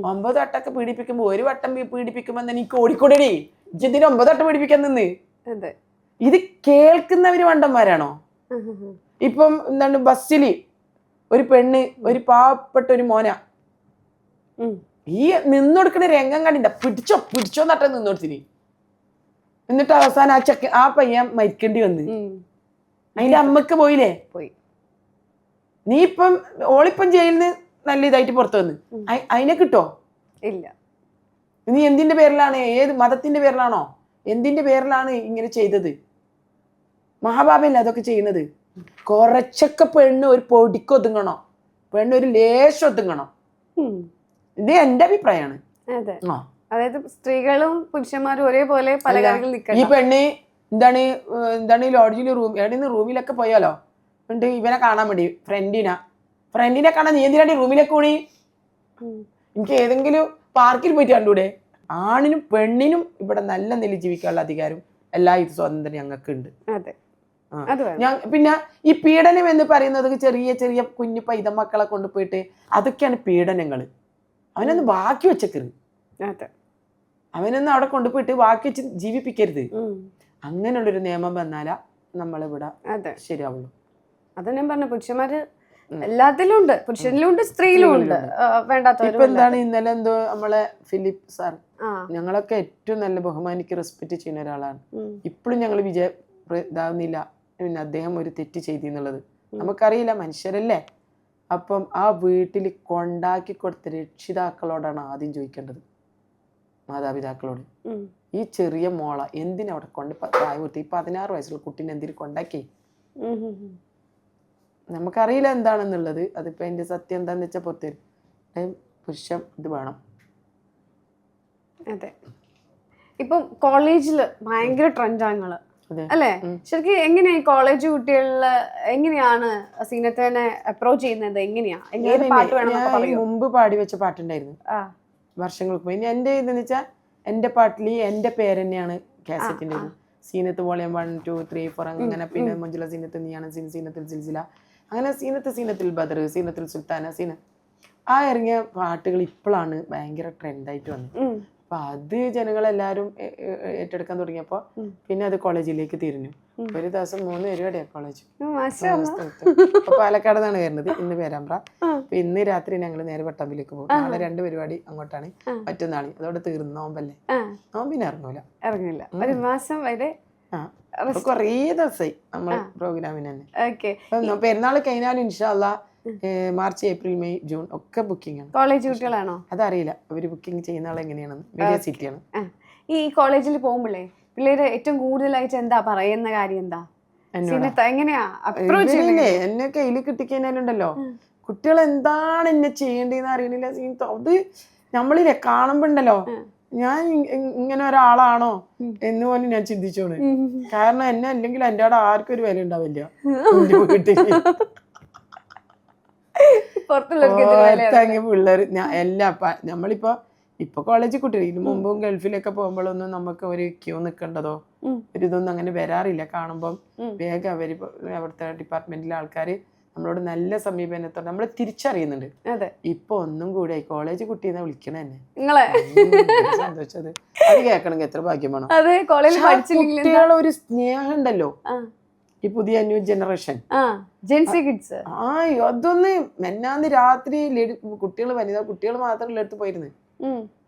9 വട്ടമൊക്കെ പീഡിപ്പിക്കുമ്പോ 1 വട്ടം പീഡിപ്പിക്കുമ്പോ തന്നെ എനിക്ക് ഓടിക്കൊടേ, ഇതിന് 9 വട്ടം പീഡിപ്പിക്കാൻ നിന്ന്. ഇത് കേൾക്കുന്നവര് വണ്ടന്മാരാണോ? ഇപ്പം എന്താണ്, ബസ്സില് ഒരു പെണ്ണ്, ഒരു പാവപ്പെട്ട ഒരു മോന ഈ നിന്നൊടുക്കുന്ന രംഗം കണ്ടില്ല, പിടിച്ചോ നട്ട നിന്നോടത്തിന്. എന്നിട്ട് അവസാനം ആ പയ്യൻ മരിക്കേണ്ടി വന്ന്. അതിന്റെ അമ്മക്ക് പോയില്ലേ? നീ ഇപ്പം ഓളിപ്പം ജയിലിൽ നിന്ന് നല്ല ഇതായിട്ട് പുറത്തു വന്ന്, അതിനെ കിട്ടോ? ഇല്ല. നീ എന്തിന്റെ പേരിലാണ്, ഏത് മതത്തിന്റെ പേരിലാണോ, എന്തിന്റെ പേരിലാണ് ഇങ്ങനെ ചെയ്തത്? മഹാഭാവല്ലേ അതൊക്കെ ചെയ്യുന്നത്? കുറച്ചൊക്കെ പെണ്ണ് ഒരു പൊടിക്ക് ഒതുങ്ങണോ, പെണ്ണ് ഒരു ലേശം ഒതുങ്ങണോ. ഇത് എന്റെ അഭിപ്രായമാണ്. അതായത് സ്ത്രീകളും പുരുഷന്മാരും ഒരേപോലെ പല കാര്യങ്ങളിൽ നിൽക്കണം. ഈ പെണ്ണ് എന്താണ് ലോഡ്ജിൽ റൂമിലൊക്കെ പോയാലോ, ഉണ്ട് ഇവനെ കാണാൻ വേണ്ടി ഫ്രണ്ടിനെ കാണാൻ നീ എന്തിനാണ് റൂമിലേക്ക് പോണി? എനിക്ക് ഏതെങ്കിലും പാർക്കിൽ പോയിട്ട് കണ്ടൂടെ? ആണിനും പെണ്ണിനും ഇവിടെ നല്ല നില ജീവിക്കാനുള്ള അധികാരം, എല്ലാ ഇത് സ്വാതന്ത്ര്യം ഞങ്ങൾക്ക് ഉണ്ട്. പിന്നെ ഈ പീഡനം എന്ന് പറയുന്നത് ചെറിയ ചെറിയ കുഞ്ഞു പൈതമക്കളെ കൊണ്ടുപോയിട്ട് അതൊക്കെയാണ് പീഡനങ്ങൾ. അവനൊന്ന് ബാക്കി വെച്ചേക്കരുത്, അവനൊന്നും അവിടെ കൊണ്ടുപോയിട്ട് ബാക്കി വെച്ച് ജീവിപ്പിക്കരുത്. അങ്ങനെയുള്ളൊരു നിയമം വന്നാലാ നമ്മളിവിടെ ശരിയാവുള്ളൂ. അത് ഞാൻ പറഞ്ഞു, പുരുഷന്മാര് എല്ലാത്തിലും ഉണ്ട്, പുരുഷനിലും ഉണ്ട്, സ്ത്രീയിലും ഉണ്ട്. ഇപ്പൊ എന്താണ്, ഇന്നലെ എന്തോ നമ്മളെ ഫിലിപ്പ് സാർ, ഞങ്ങളൊക്കെ ഏറ്റവും നല്ല ബഹുമാനിക്ക് റെസ്പെക്ട് ചെയ്യുന്ന ഒരാളാണ്. ഇപ്പോഴും ഞങ്ങൾ ഇതാവുന്നില്ല, പിന്നെ അദ്ദേഹം ഒരു തെറ്റ് ചെയ്തെന്നുള്ളത് നമുക്കറിയില്ല, മനുഷ്യരല്ലേ. അപ്പം ആ വീട്ടിൽ കൊണ്ടാക്കി കൊടുത്ത രക്ഷിതാക്കളോടാണ് ആദ്യം ചോദിക്കേണ്ടത്, മാതാപിതാക്കളോട്. ഈ ചെറിയ മോള എന്തിനവിടെ പ്രായപൂർത്തി 16 വയസ്സുള്ള കുട്ടീനെ എന്തിനു കൊണ്ടാക്കി? നമുക്കറിയില്ല എന്താണെന്നുള്ളത്. അതിപ്പോ അതിന്റെ സത്യം എന്താന്ന് വെച്ചാൽ പുറത്തേരും പുരുഷൻ ഇത് വേണം. അതെ, ഇപ്പം കോളേജില് ഭയങ്കര ട്രെൻഡാങ്ങള് അല്ലേ? ശരിക്കും എങ്ങനെയാ ഈ കോളേജ് കുട്ടികളില് എങ്ങനെയാണ് സീനത്തിനെ അപ്രോച്ച് ചെയ്യുന്നത്? എങ്ങനെയാ? മുമ്പ് പാടി വെച്ച പാട്ടുണ്ടായിരുന്നു വർഷങ്ങൾക്ക് മുമ്പ്. എന്റെ ഇതെന്ന് വെച്ചാൽ എന്റെ പാട്ടിൽ എന്റെ പേര് തന്നെയാണ് കാസറ്റിന്റെ. സീനത്ത് വോളിയം 1, 2, 3, 4 അങ്ങനെ പിന്നെ മഞ്ജുല സീനത്ത് നീയാണ് സീനത്തിൽ സിൽസില അങ്ങനെ സീനത്തിൽ ബദർ സീനത്തിൽ സുൽത്താന ആ ഇറങ്ങിയ പാട്ടുകൾ ഇപ്പോഴാണ് ഭയങ്കര ട്രെൻഡായിട്ട് വന്നത്. അപ്പൊ അത് ജനങ്ങളെല്ലാരും ഏറ്റെടുക്കാൻ തുടങ്ങിയപ്പോ പിന്നെ അത് കോളേജിലേക്ക് തിരിഞ്ഞു. ഒരു ദിവസം 3 പരിപാടിയാണ് കോളേജ്. അപ്പൊ പാലക്കാട് നിന്നാണ് വരുന്നത്, ഇന്ന് പേരാമ്പ്ര. അപ്പൊ ഇന്ന് രാത്രി ഞങ്ങൾ നേരെ പട്ടാമ്പിലേക്ക് പോകും. നാളെ 2 പരിപാടി അങ്ങോട്ടാണ്, മറ്റന്നാളി അതോടെ തീർന്നു. നോമ്പല്ലേ, നോമ്പിന് ഇറങ്ങില്ല ഒരു മാസം വരെ. കൊറേ ദിവസമായി നമ്മള് പ്രോഗ്രാമിന് തന്നെ. പെരുന്നാൾ കഴിഞ്ഞാലും ഇൻഷാല്ലാ മാർച്ച്, ഏപ്രിൽ, മെയ്, ജൂൺ ഒക്കെ ബുക്കിംഗ് ആണ്. കോളേജ് കുട്ടികളാണോ? അതറിയില്ല, അവര് ബുക്കിംഗ് ചെയ്യുന്ന ആൾ എങ്ങനെയാണെന്ന്. വലിയ സിറ്റിയാണ്. ഈ കോളേജിൽ പോകുമ്പോഴേ പിള്ളേര് ഏറ്റവും കൂടുതലായിട്ട് എന്താ പറയുന്ന കാര്യം എന്താ? എങ്ങനെയാ എന്നെ കയ്യിൽ കിട്ടിക്കഴിഞ്ഞാലുണ്ടല്ലോ കുട്ടികൾ എന്താണ് എന്നെ ചെയ്യേണ്ടതെന്ന് അറിയണില്ല. അത് നമ്മളില്ലേ കാണുമ്പോണ്ടല്ലോ ഞാൻ ഇങ്ങനെ ഒരാളാണോ എന്ന് പോലും ഞാൻ ചിന്തിച്ചോണ്. കാരണം എന്നെ അല്ലെങ്കിൽ എൻ്റെ അവിടെ ആർക്കും ഒരു വില ഉണ്ടാവില്ല. പിള്ളേർ എല്ലാ ഇപ്പൊ കോളേജിൽ കുട്ടികൾ ഇതിനു മുമ്പും ഗൾഫിലൊക്കെ പോകുമ്പോഴൊന്നും നമുക്ക് ഒരു ക്യൂ നിൽക്കേണ്ടതോ ഒരു ഇതൊന്നും അങ്ങനെ വരാറില്ല. കാണുമ്പം വേഗം അവര് അവിടുത്തെ ഡിപ്പാർട്ട്മെന്റിലെ ആൾക്കാര് നമ്മളോട് നല്ല സമീപനത്തോടെ നമ്മളെ തിരിച്ചറിയുന്നുണ്ട്. ഇപ്പൊ ഒന്നും കൂടെ കോളേജ് കുട്ടീനെ വിളിക്കണ തന്നെ സന്തോഷത്. അത് കേൾക്കണമെങ്കിൽ എത്ര ഭാഗ്യം വേണം. കുട്ടികളെ ഒരു സ്നേഹം ഉണ്ടല്ലോ ഈ പുതിയ ന്യൂ ജനറേഷൻ. അതൊന്ന് മെന്നാന്ന് രാത്രി കുട്ടികൾ വനിതാ കുട്ടികൾ മാത്രമല്ല എടുത്ത് പോയിരുന്നു.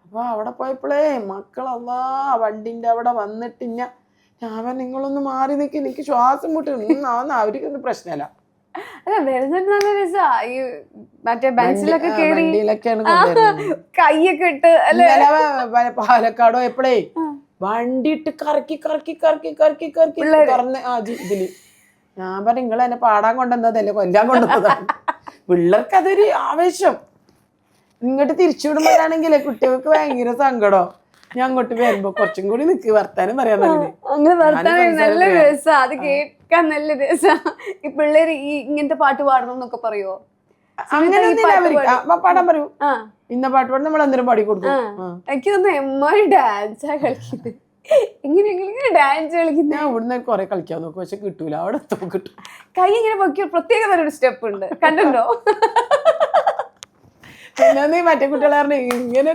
അപ്പൊ അവിടെ പോയപ്പോഴേ മക്കളല്ലാ വണ്ടിന്റെ അവിടെ വന്നിട്ട് ഞാൻ നിങ്ങളൊന്ന് മാറി നിൽക്കി, എനിക്ക് ശ്വാസം മുട്ടുന്നു. അവർക്കൊന്നും പ്രശ്നമല്ല. കൈയൊക്കെ ഇട്ട് പാലക്കാടോ എപ്പോഴേ വണ്ടി ഇട്ട് കറക്കി ഇതില് ഞാൻ പറഞ്ഞു നിങ്ങൾ എന്നെ പാടാൻ കൊണ്ടുവന്നതല്ലേ കൊല്ലാൻ കൊണ്ടുവന്നതാണ്. പിള്ളേർക്ക് അതൊരു ആവേശം. ഇങ്ങോട്ട് തിരിച്ചുവിടുമ്പോഴാണെങ്കിലേ കുട്ടികൾക്ക് ഭയങ്കര സങ്കടം. ഞാൻ അങ്ങോട്ട് വരുമ്പോ കുറച്ചും കൂടി നിക്ക് വർത്താനം പറയാൻ നല്ല രസാ, അത് കേൾക്കാൻ നല്ല രസാ. ഈ പിള്ളേര് ഈ ഇങ്ങനത്തെ പാട്ട് പാടണം എന്നൊക്കെ പറയോ? അങ്ങനെയൊന്നും പാടാൻ പറയൂ. ഇന്ന പാട്ട് പാടും നമ്മൾ അന്നേരം പാടി കൊടുക്കും. എനിക്ക് തോന്നുന്നു എമ്മായി ഡാൻസാ കളിക്കുന്നത്. എങ്ങനെയെങ്കിലും ഡാൻസ് കളിക്കുന്ന ഞാൻ ഇവിടുന്ന് കുറെ കളിക്കാൻ നോക്കും, പക്ഷെ കിട്ടൂല. അവിടെ കിട്ടും. കൈ ഇങ്ങനെ പൊക്കിയ പ്രത്യേക ഒരു സ്റ്റെപ്പ് ഉണ്ട്, കണ്ടോ? പിന്നെ മറ്റേ കുട്ടികളെ ഇങ്ങനെ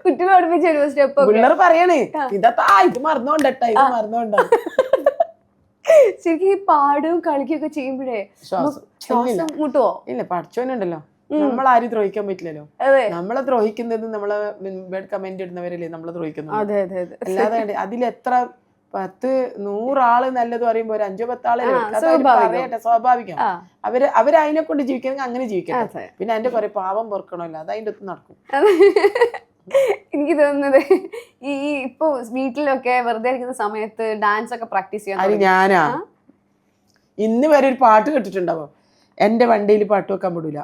കുട്ടികളെ പഠിപ്പിച്ച ഒരു സ്റ്റെപ്പ് പിള്ളേർ പറയണേ ഇത് മറന്നോണ്ടട്ടാ ഇത് മറന്നോണ്ട. ശരിക്കും ഈ പാടും കളിക്കുകയൊക്കെ ചെയ്യുമ്പോഴേ ശ്വാസം മുട്ടുവോ? ഇല്ല, പഠിച്ചോനുണ്ടല്ലോ, നമ്മളാരും ദ്രോഹിക്കാൻ പറ്റില്ലല്ലോ. നമ്മളെ ദ്രോഹിക്കുന്നത് നമ്മളെ കമന്റ് ഇടുന്നവരല്ലേ നമ്മളെ ദ്രോഹിക്കുന്നത്. അല്ലാതെ അതിലെത്ര 10-100 ആള് നല്ലത് പറയുമ്പോ ഒരു 5-10 ആളെ പറയട്ടെ, സ്വാഭാവികം. അവര് അതിനെ കൊണ്ട് ജീവിക്കണമെങ്കിൽ അങ്ങനെ ജീവിക്കട്ടെ. പിന്നെ അതിന്റെ കുറെ പാവം പൊറുക്കണമല്ലോ, അത് അതിന്റെ ഒത്ത് നടക്കും. എനിക്ക് തോന്നുന്നത് ഈ ഇപ്പൊ വീട്ടിലൊക്കെ വെറുതെ ഇരിക്കുന്ന സമയത്ത് ഡാൻസ് ഒക്കെ പ്രാക്ടീസ് ചെയ്യാൻ ഞാനാ ഇന്ന് വരെ ഒരു പാട്ട് കേട്ടിട്ടുണ്ടാവോ? എന്റെ വണ്ടിയിൽ പാട്ട് വെക്കാൻ വിടൂല,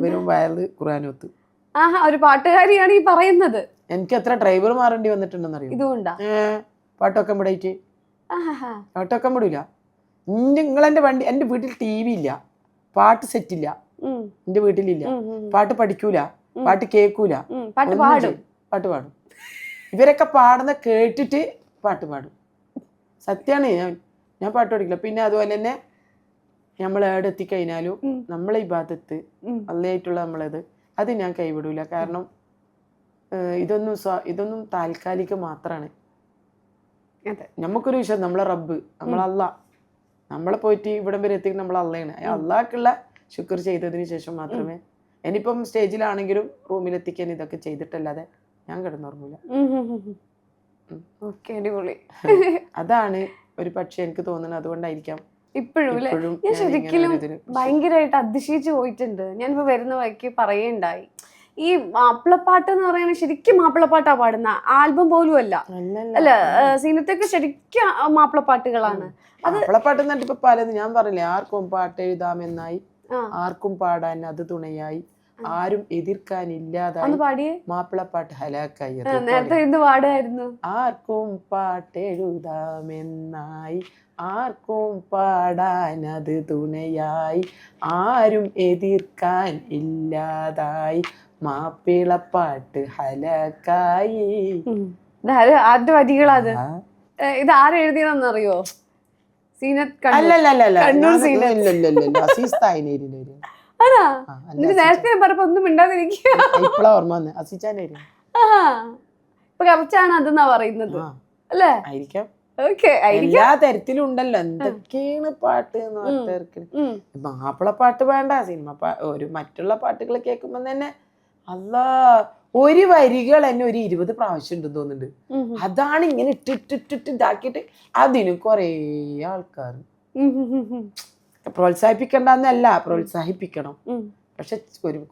വെറും വയറ് ഖുർആനോത്ത്. ഒരു പാട്ടുകാരിയാണ് ഈ പറയുന്നത്. എനിക്ക് എത്ര ഡ്രൈവർ മാറേണ്ടി വന്നിട്ടുണ്ടെന്ന് അറിയാം ഇതുകൊണ്ടാ പാട്ടൊക്കെ വിടായിട്ട്. പാട്ടൊക്കെ വിടൂല. നിങ്ങളെന്റെ വണ്ടി, എന്റെ വീട്ടിൽ TV ഇല്ല, പാട്ട് സെറ്റ് ഇല്ല, എന്റെ വീട്ടിലില്ല. പാട്ട് പഠിക്കൂല, പാട്ട് കേൾക്കൂല, പാട്ട് പാടും. ഇവരൊക്കെ പാടുന്ന കേട്ടിട്ട് പാട്ട് പാടും. സത്യാണ്. ഞാൻ പാട്ട് പഠിക്കില്ല. പിന്നെ അതുപോലെ തന്നെ നമ്മൾ എവിടെ എത്തിക്കഴിഞ്ഞാലും നമ്മളെ ഇബാദത്ത് അല്ലായിട്ടുള്ള നമ്മളത് അത് ഞാൻ കൈവിടൂല. കാരണം ഇതൊന്നും താൽക്കാലികം മാത്രമാണ്. നമുക്കൊരു വിഷയം നമ്മളെ റബ്ബ് നമ്മളല്ല, നമ്മളെ പോയിട്ട് ഇവിടം വരെ എത്തിക്കുന്ന നമ്മൾ അള്ളയാണ്. അള്ളാഹ്ക്കുള്ള ശുക്ർ ചെയ്തതിന് ശേഷം മാത്രമേ. ഇനിയിപ്പം സ്റ്റേജിലാണെങ്കിലും റൂമിലെത്തിക്കാൻ ഇതൊക്കെ ചെയ്തിട്ടല്ലാതെ ഞാൻ കിടന്നുറങ്ങൂല. അതാണ് ഒരു പക്ഷെ എനിക്ക് തോന്നുന്നത്. അതുകൊണ്ടായിരിക്കാം ഇപ്പോഴും ഞാൻ ശരിക്കും ഭയങ്കരമായിട്ട് അതിശയിച്ചു പോയിട്ടുണ്ട്. ഞാനിപ്പോ വരുന്ന വഴിക്ക് പറയുണ്ടായി, ഈ മാപ്പിളപ്പാട്ട് എന്ന് പറയുന്നത് ശരിക്കും മാപ്പിളപ്പാട്ടാ പാടുന്ന, ആൽബം പോലും അല്ല. അല്ല, സീനത്തൊക്കെ ശരിക്കും മാപ്പിളപ്പാട്ടുകളാണ്. മാപ്പിളപ്പാട്ട് എന്നിട്ട് ഇപ്പൊ പലത് ഞാൻ പറഞ്ഞില്ലേ, ആർക്കും പാട്ട് എഴുതാമെന്നായി, ആർക്കും പാടാൻ അത് തുണയായി, ആരും എതിർക്കാനില്ലാതായി, മാപ്പിളപ്പാട്ട് ഹലാക്കായി. നേരത്തെ എന്ത് പാടായിരുന്നു? ആർക്കും പാട്ടെഴുതാമെന്നായി, ആർക്കും പാടാൻ അത് തുണയായി, ആരും എതിർക്കാൻ ഇല്ലാതായി, മാപ്പിളപ്പാട്ട് ഹലാക്കായി. ആദ്യ വരികളത് ഇത് ആരെഴുതിയതെന്നറിയോ? സീനത്ത് അല്ലല്ലല്ല കണ്ണൂർ സീനത്ത്. ഇല്ലല്ലല്ല അസീസ് തായ്നേരിയില് ആണാ? എന്നിട്ട് നേരത്തെ പറഞ്ഞപ്പോ ഒന്നും മിണ്ടാതിരിക്കുക. ഇപ്പളാ ഓർമ്മ വന്നെ അസീച്ചാനേരി. ഇപ്പൊ കറക്റ്റാണ് അതെന്നാ പറയുന്നത് അല്ലേ? ആയിരിക്കാം. ഓക്കെ, എല്ലാ തരത്തിലും ഉണ്ടല്ലോ എന്തൊക്കെയാണ് പാട്ട് എന്ന് പറഞ്ഞിട്ട്. മാപ്പിളപ്പാട്ട് വേണ്ട, സിനിമ ഒരു മറ്റുള്ള പാട്ടുകൾ കേൾക്കുമ്പോ തന്നെ അല്ലാ ഒരു വരികൾ തന്നെ ഒരു 20 പ്രാവശ്യം ഉണ്ടെന്ന് തോന്നുന്നുണ്ട്. അതാണ് ഇങ്ങനെ ഇട്ടിട്ടിട്ടിട്ട് ഇതാക്കിയിട്ട് അതിന് കൊറേ ആൾക്കാർ പ്രോത്സാഹിപ്പിക്കണ്ടെന്നല്ല, പ്രോത്സാഹിപ്പിക്കണം. പക്ഷെ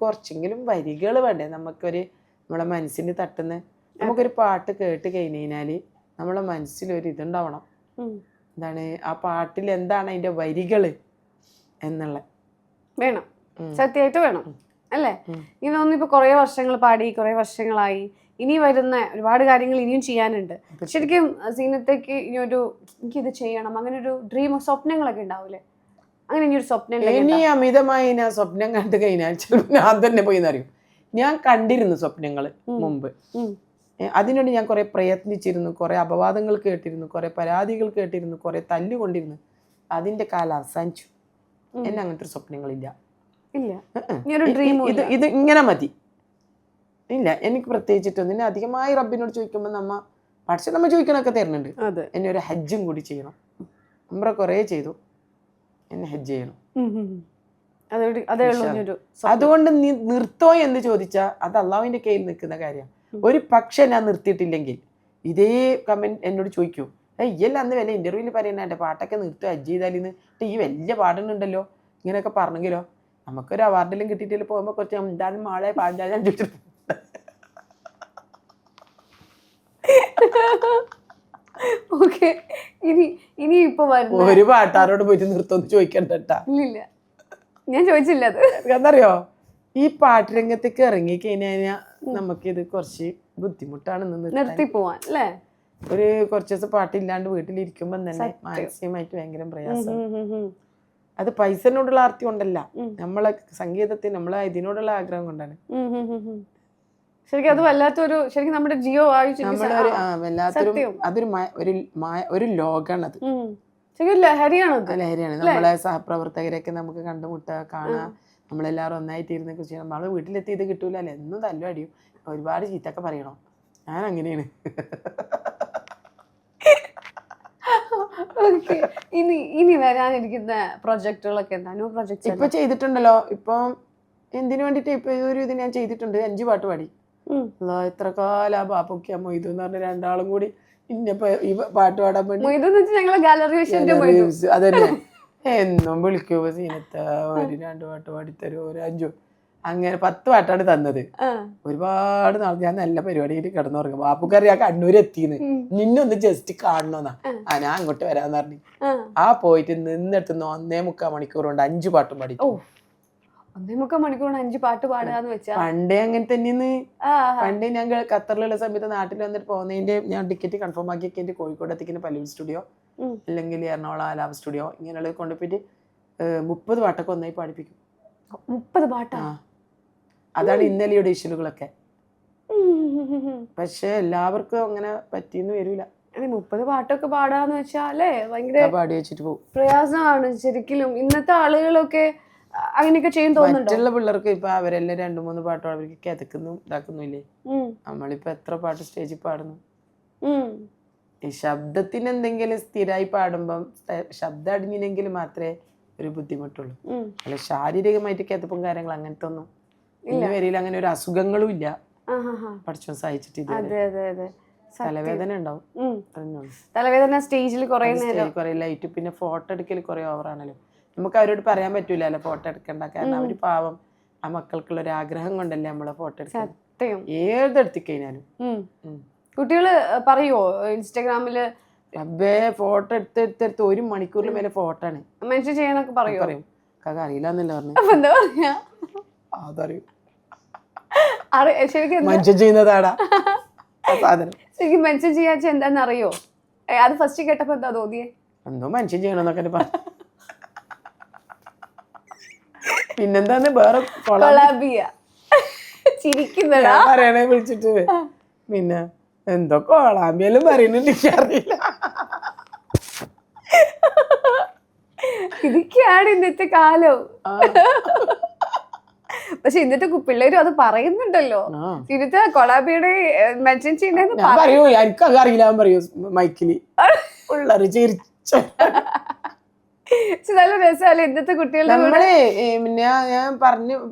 കുറച്ചെങ്കിലും വരികൾ വേണ്ടേ നമുക്കൊരു നമ്മളെ മനസ്സിന് തട്ടുന്ന. നമുക്കൊരു പാട്ട് കേട്ട് കഴിഞ്ഞാല് നമ്മളെ മനസ്സിലൊരു ഇതുണ്ടാവണം. എന്താണ് ആ പാട്ടിൽ എന്താണ് അതിന്റെ വരികള് എന്നുള്ള വേണം, സത്യമായിട്ട് വേണം അല്ലേ? ഇനി തോന്നുന്നു ഇപ്പൊ കുറെ വർഷങ്ങൾ പാടി, കുറെ വർഷങ്ങളായി, ഇനി വരുന്ന ഒരുപാട് കാര്യങ്ങൾ ഇനിയും ചെയ്യാനുണ്ട്. ശരിക്കും സീനത്തേക്ക് ഇനി ഒരു എനിക്കിത് ചെയ്യണം അങ്ങനെ ഒരു ഡ്രീം, സ്വപ്നങ്ങളൊക്കെ ഉണ്ടാവൂലേ? അങ്ങനെ ഇനി ഒരു സ്വപ്നം ഇനി അമിതമായി ഞാൻ സ്വപ്നം കണ്ടു കഴിഞ്ഞാൽ ഞാൻ തന്നെ പോയി എന്നറിയും. ഞാൻ കണ്ടിരുന്നു സ്വപ്നങ്ങൾ മുമ്പ്, അതിനുവേണ്ടി ഞാൻ കുറെ പ്രയത്നിച്ചിരുന്നു, കുറെ അപവാദങ്ങൾ കേട്ടിരുന്നു, കുറെ പരാതികൾ കേട്ടിരുന്നു, കുറെ തല്ലുകൊണ്ടിരുന്നു. അതിന്റെ കാലം അവസാനിച്ചു. എന്നെ അങ്ങനത്തെ സ്വപ്നങ്ങളില്ല. ഇത് ഇങ്ങനെ മതി. ഇല്ല, എനിക്ക് പ്രത്യേകിച്ചിട്ടൊന്നും അധികമായി റബ്ബിനോട് ചോദിക്കുമ്പോൾ പക്ഷെ നമ്മ ചോദിക്കണൊക്കെ തരുന്നുണ്ട്. എന്നെ ഒരു ഹജ്ജും കൂടി ചെയ്യണം. ഉംറ കുറെ ചെയ്തു, എന്നെ ഹജ്ജ് ചെയ്യണം. അതുകൊണ്ട് നീ നിർത്തോ എന്ന് ചോദിച്ചാൽ അത് അള്ളാഹുവിന്റെ കയ്യിൽ നിൽക്കുന്ന കാര്യമാണ്. ഒരു പക്ഷെ ഞാൻ നിർത്തിയിട്ടില്ലെങ്കിൽ ഇതേ കമന്റ് എന്നോട് ചോദിക്കൂ, ഇയ്യല്ല അന്ന് വല്ല ഇന്റർവ്യൂവിൽ പറയുന്ന എന്റെ പാട്ടൊക്കെ നിർത്തുക ഹജ്ജ് ചെയ്താലിന്ന് ഈ വലിയ പാടുന്നുണ്ടല്ലോ ഇങ്ങനെയൊക്കെ പറഞ്ഞെങ്കിലോ. നമുക്കൊരു അവാർഡെല്ലാം കിട്ടിയിട്ടില്ല പോകുമ്പോ കുറച്ച് എന്തായാലും മാളെ പാഞ്ചാലും ചോദിച്ചിട്ട് ഓക്കെ. ഇനി ഇപ്പൊ ഒരു പാട്ടാരോട് പോയിട്ട് നിർത്തോന്ന് ചോദിക്കണ്ടട്ടാ. ഇല്ല, ഞാൻ ചോദിച്ചില്ല. അത് എന്നറിയോ, ഈ പാട്ടുരംഗത്തേക്ക് ഇറങ്ങി കഴിഞ്ഞാൽ നമുക്കിത് കുറച്ച് ബുദ്ധിമുട്ടാണ് നിർത്തി പോവാൻ അല്ലേ? ഒരു കുറച്ച് ദിവസം പാട്ടില്ലാണ്ട് വീട്ടിലിരിക്കുമ്പോ തന്നെ മാനസികമായിട്ട് ഭയങ്കര പ്രയാസം. അത് പൈസനോടുള്ള ആർത്തി കൊണ്ടല്ല, നമ്മളെ സംഗീതത്തിന് നമ്മളെ ഇതിനോടുള്ള ആഗ്രഹം കൊണ്ടാണ്. ശരിക്കും അത് വല്ലാത്തൊരു, ശരിക്കും നമ്മുടെ ജിയോ നമ്മളൊരു വല്ലാത്തൊരു ഒരു ലോകാണ് അത്. ലഹരിയാണ്. നമ്മളെ സഹപ്രവർത്തകരെയൊക്കെ നമുക്ക് കണ്ടുമുട്ടുക, കാണാം, നമ്മളെല്ലാവരും ഒന്നായിട്ട് ഇരുന്ന് കൃഷി. നമ്മള് വീട്ടിലെത്തി ഇത് കിട്ടൂല അല്ലെ, എന്നും തല്ലും അടിയും, ഒരുപാട് ചീത്തൊക്കെ പറയണോ. ഞാൻ അങ്ങനെയാണ്. ഇനി വരാനിരിക്കുന്ന പ്രൊജക്ടുകളൊക്കെ എന്താ? ന്യൂ പ്രൊജക്ട് ഇപ്പൊ ചെയ്തിട്ടുണ്ടല്ലോ. ഇപ്പൊ എന്തിനു വേണ്ടിട്ട് ഇപ്പൊ ഇത് ഞാൻ ചെയ്തിട്ടുണ്ട്. 5 പാട്ട് പാടി. എത്ര കാല ബാപ്പൊക്കെ മൊയ്തു എന്ന് പറഞ്ഞ രണ്ടാളും കൂടി ഇന്നപ്പോ ഈ പാട്ട് പാടാൻ വേണ്ടി അതന്നെ എന്നും വിളിക്കൂ സീനത്ത ഒരു 2 പാട്ട് പാടിത്തരൂ, ഒരു 5 അങ്ങനെ 10 പാട്ടാണ് തന്നത്. ഒരുപാട് നാൾ ഞാൻ നല്ല പരിപാടിയിൽ കിടന്നുറങ്ങും. ബാപ്പുക്കറിയാ കണ്ണൂർ എത്തിന്ന്, നിന്നൊന്ന് ജസ്റ്റ് കാണണോന്നാ. ഞാൻ അങ്ങോട്ട് വരാന്ന് പറഞ്ഞു. പോയിട്ട് നിന്നെടുത്തുനിന്ന് 1.25 മണിക്കൂർ കൊണ്ട് 5 പാട്ടും പാടി. 1.25 മണിക്കൂർ 5 പാട്ട് പാടുകാന്ന് വെച്ചാ പണ്ടേ അങ്ങനെ തന്നെയാണ്. പണ്ടേ ഞാൻ ഖത്തറിലുള്ള സമയത്ത് നാട്ടിൽ വന്നിട്ട് പോകുന്നതിന്റെ ഞാൻ ടിക്കറ്റ് കൺഫേം ആക്കിയൊക്കെ എന്റെ കോഴിക്കോട് എത്തിക്കുന്ന പല്ലൂർ സ്റ്റുഡിയോ അല്ലെങ്കിൽ എറണാകുളം ആലാപ സ്റ്റുഡിയോ ഇങ്ങനെയുള്ള കൊണ്ടുപോയിട്ട് 30 പാട്ടൊക്കെ ഒന്നായി പാടിപ്പിക്കും. 30 പാട്ടാ? അതാണ് ഇന്നലെയുടെ ഇഷ്യലുകളൊക്കെ. പക്ഷെ എല്ലാവർക്കും അങ്ങനെ പറ്റിയെന്ന് വരൂല. 30 പാട്ടൊക്കെ പാടാന്ന് വെച്ചാലേ ഭയങ്കര പാടി വെച്ചിട്ട് പോകും, പ്രയാസമാണ് ശരിക്കും. ഇന്നത്തെ ആളുകളൊക്കെ അങ്ങനെയൊക്കെ ചെയ്യും തോന്നുന്നുണ്ടോ? മറ്റുള്ള പിള്ളേർക്ക് ഇപ്പൊ അവരെല്ലാം 2-3 പാട്ടോ അവർക്ക് കിതക്കുന്നു ഇതാക്കുന്നില്ലേ. നമ്മളിപ്പോ എത്ര പാട്ട് സ്റ്റേജിൽ പാടുന്നു. ഈ ശബ്ദത്തിന് എന്തെങ്കിലും സ്ഥിരമായി പാടുമ്പം ശബ്ദം അടിഞ്ഞില്ലെങ്കിൽ മാത്രമേ ഒരു ബുദ്ധിമുട്ടുള്ളൂ. അല്ല ശാരീരികമായിട്ട് കിതപ്പും കാര്യങ്ങൾ അങ്ങനത്തെ ഒന്നും ഇല്ല വരില്ല. അങ്ങനെ ഒരു അസുഖങ്ങളും ഇല്ല. പഠിച്ചോ സഹിച്ചിട്ട് തലവേദന ഉണ്ടാവും. തലവേദന സ്റ്റേജിൽ കുറെ ലൈറ്റ്, പിന്നെ ഫോട്ടോ എടുക്കൽ കുറെ ഓവറാണല്ലോ. നമുക്ക് അവരോട് പറയാൻ പറ്റൂലല്ലോ ഫോട്ടോ എടുക്കണ്ട, കാരണം അവര് പാവം ആ മക്കൾക്കുള്ള ഒരു ആഗ്രഹം കൊണ്ടല്ലേ നമ്മളെ ഫോട്ടോ എടുക്കാൻ. ഏതെടുത്തി കഴിഞ്ഞാലും കുട്ടികള് പറയുവോ ഇൻസ്റ്റാഗ്രാമില് ഫോട്ടോ എടുത്തെടുത്ത് 1 മണിക്കൂറിൽ മേലെ ഫോട്ടോ ആണ് മെൻഷൻ ചെയ്യാനൊക്കെ പറയും. അറിയില്ലെന്നല്ല പറഞ്ഞു. എന്താ പറയാ അതറിയും, ശരിക്കും മെൻഷൻ ചെയ്യുന്നതാടാ സാധനം. ശരിക്കും മെൻഷൻ ചെയ്യാച്ച എന്താന്ന് അറിയോ? അത് ഫസ്റ്റ് കേട്ടപ്പോ എന്താ തോന്നിയേ? എന്തോ മെൻഷൻ ചെയ്യണമെന്നൊക്കെ പറഞ്ഞു. പിന്നെന്താന്ന് വേറെ പറയണേ വിളിച്ചിട്ട് പിന്നെ എന്തോ കോളാമ്പിയെല്ലാം പറയുന്നുണ്ട്, എനിക്കറിയില്ല. അങ്ങനെയാണ് ഇന്നത്തെ കാലം. പക്ഷെ ഇന്നത്തെ പിള്ളേരും അത് പറയുന്നുണ്ടല്ലോ. ഇന്നത്തെ കൊളാബിയുടെ മെൻഷൻ ചെയ്യണെന്ന് പറയൂ. എനിക്കത് അറിയില്ല പറയൂ മൈക്കില് ഉള്ളൊരു ചിരിച്ച. നല്ല രസമല്ലേ ഇന്നത്തെ കുട്ടികളുടെ. നമ്മള് ഞാൻ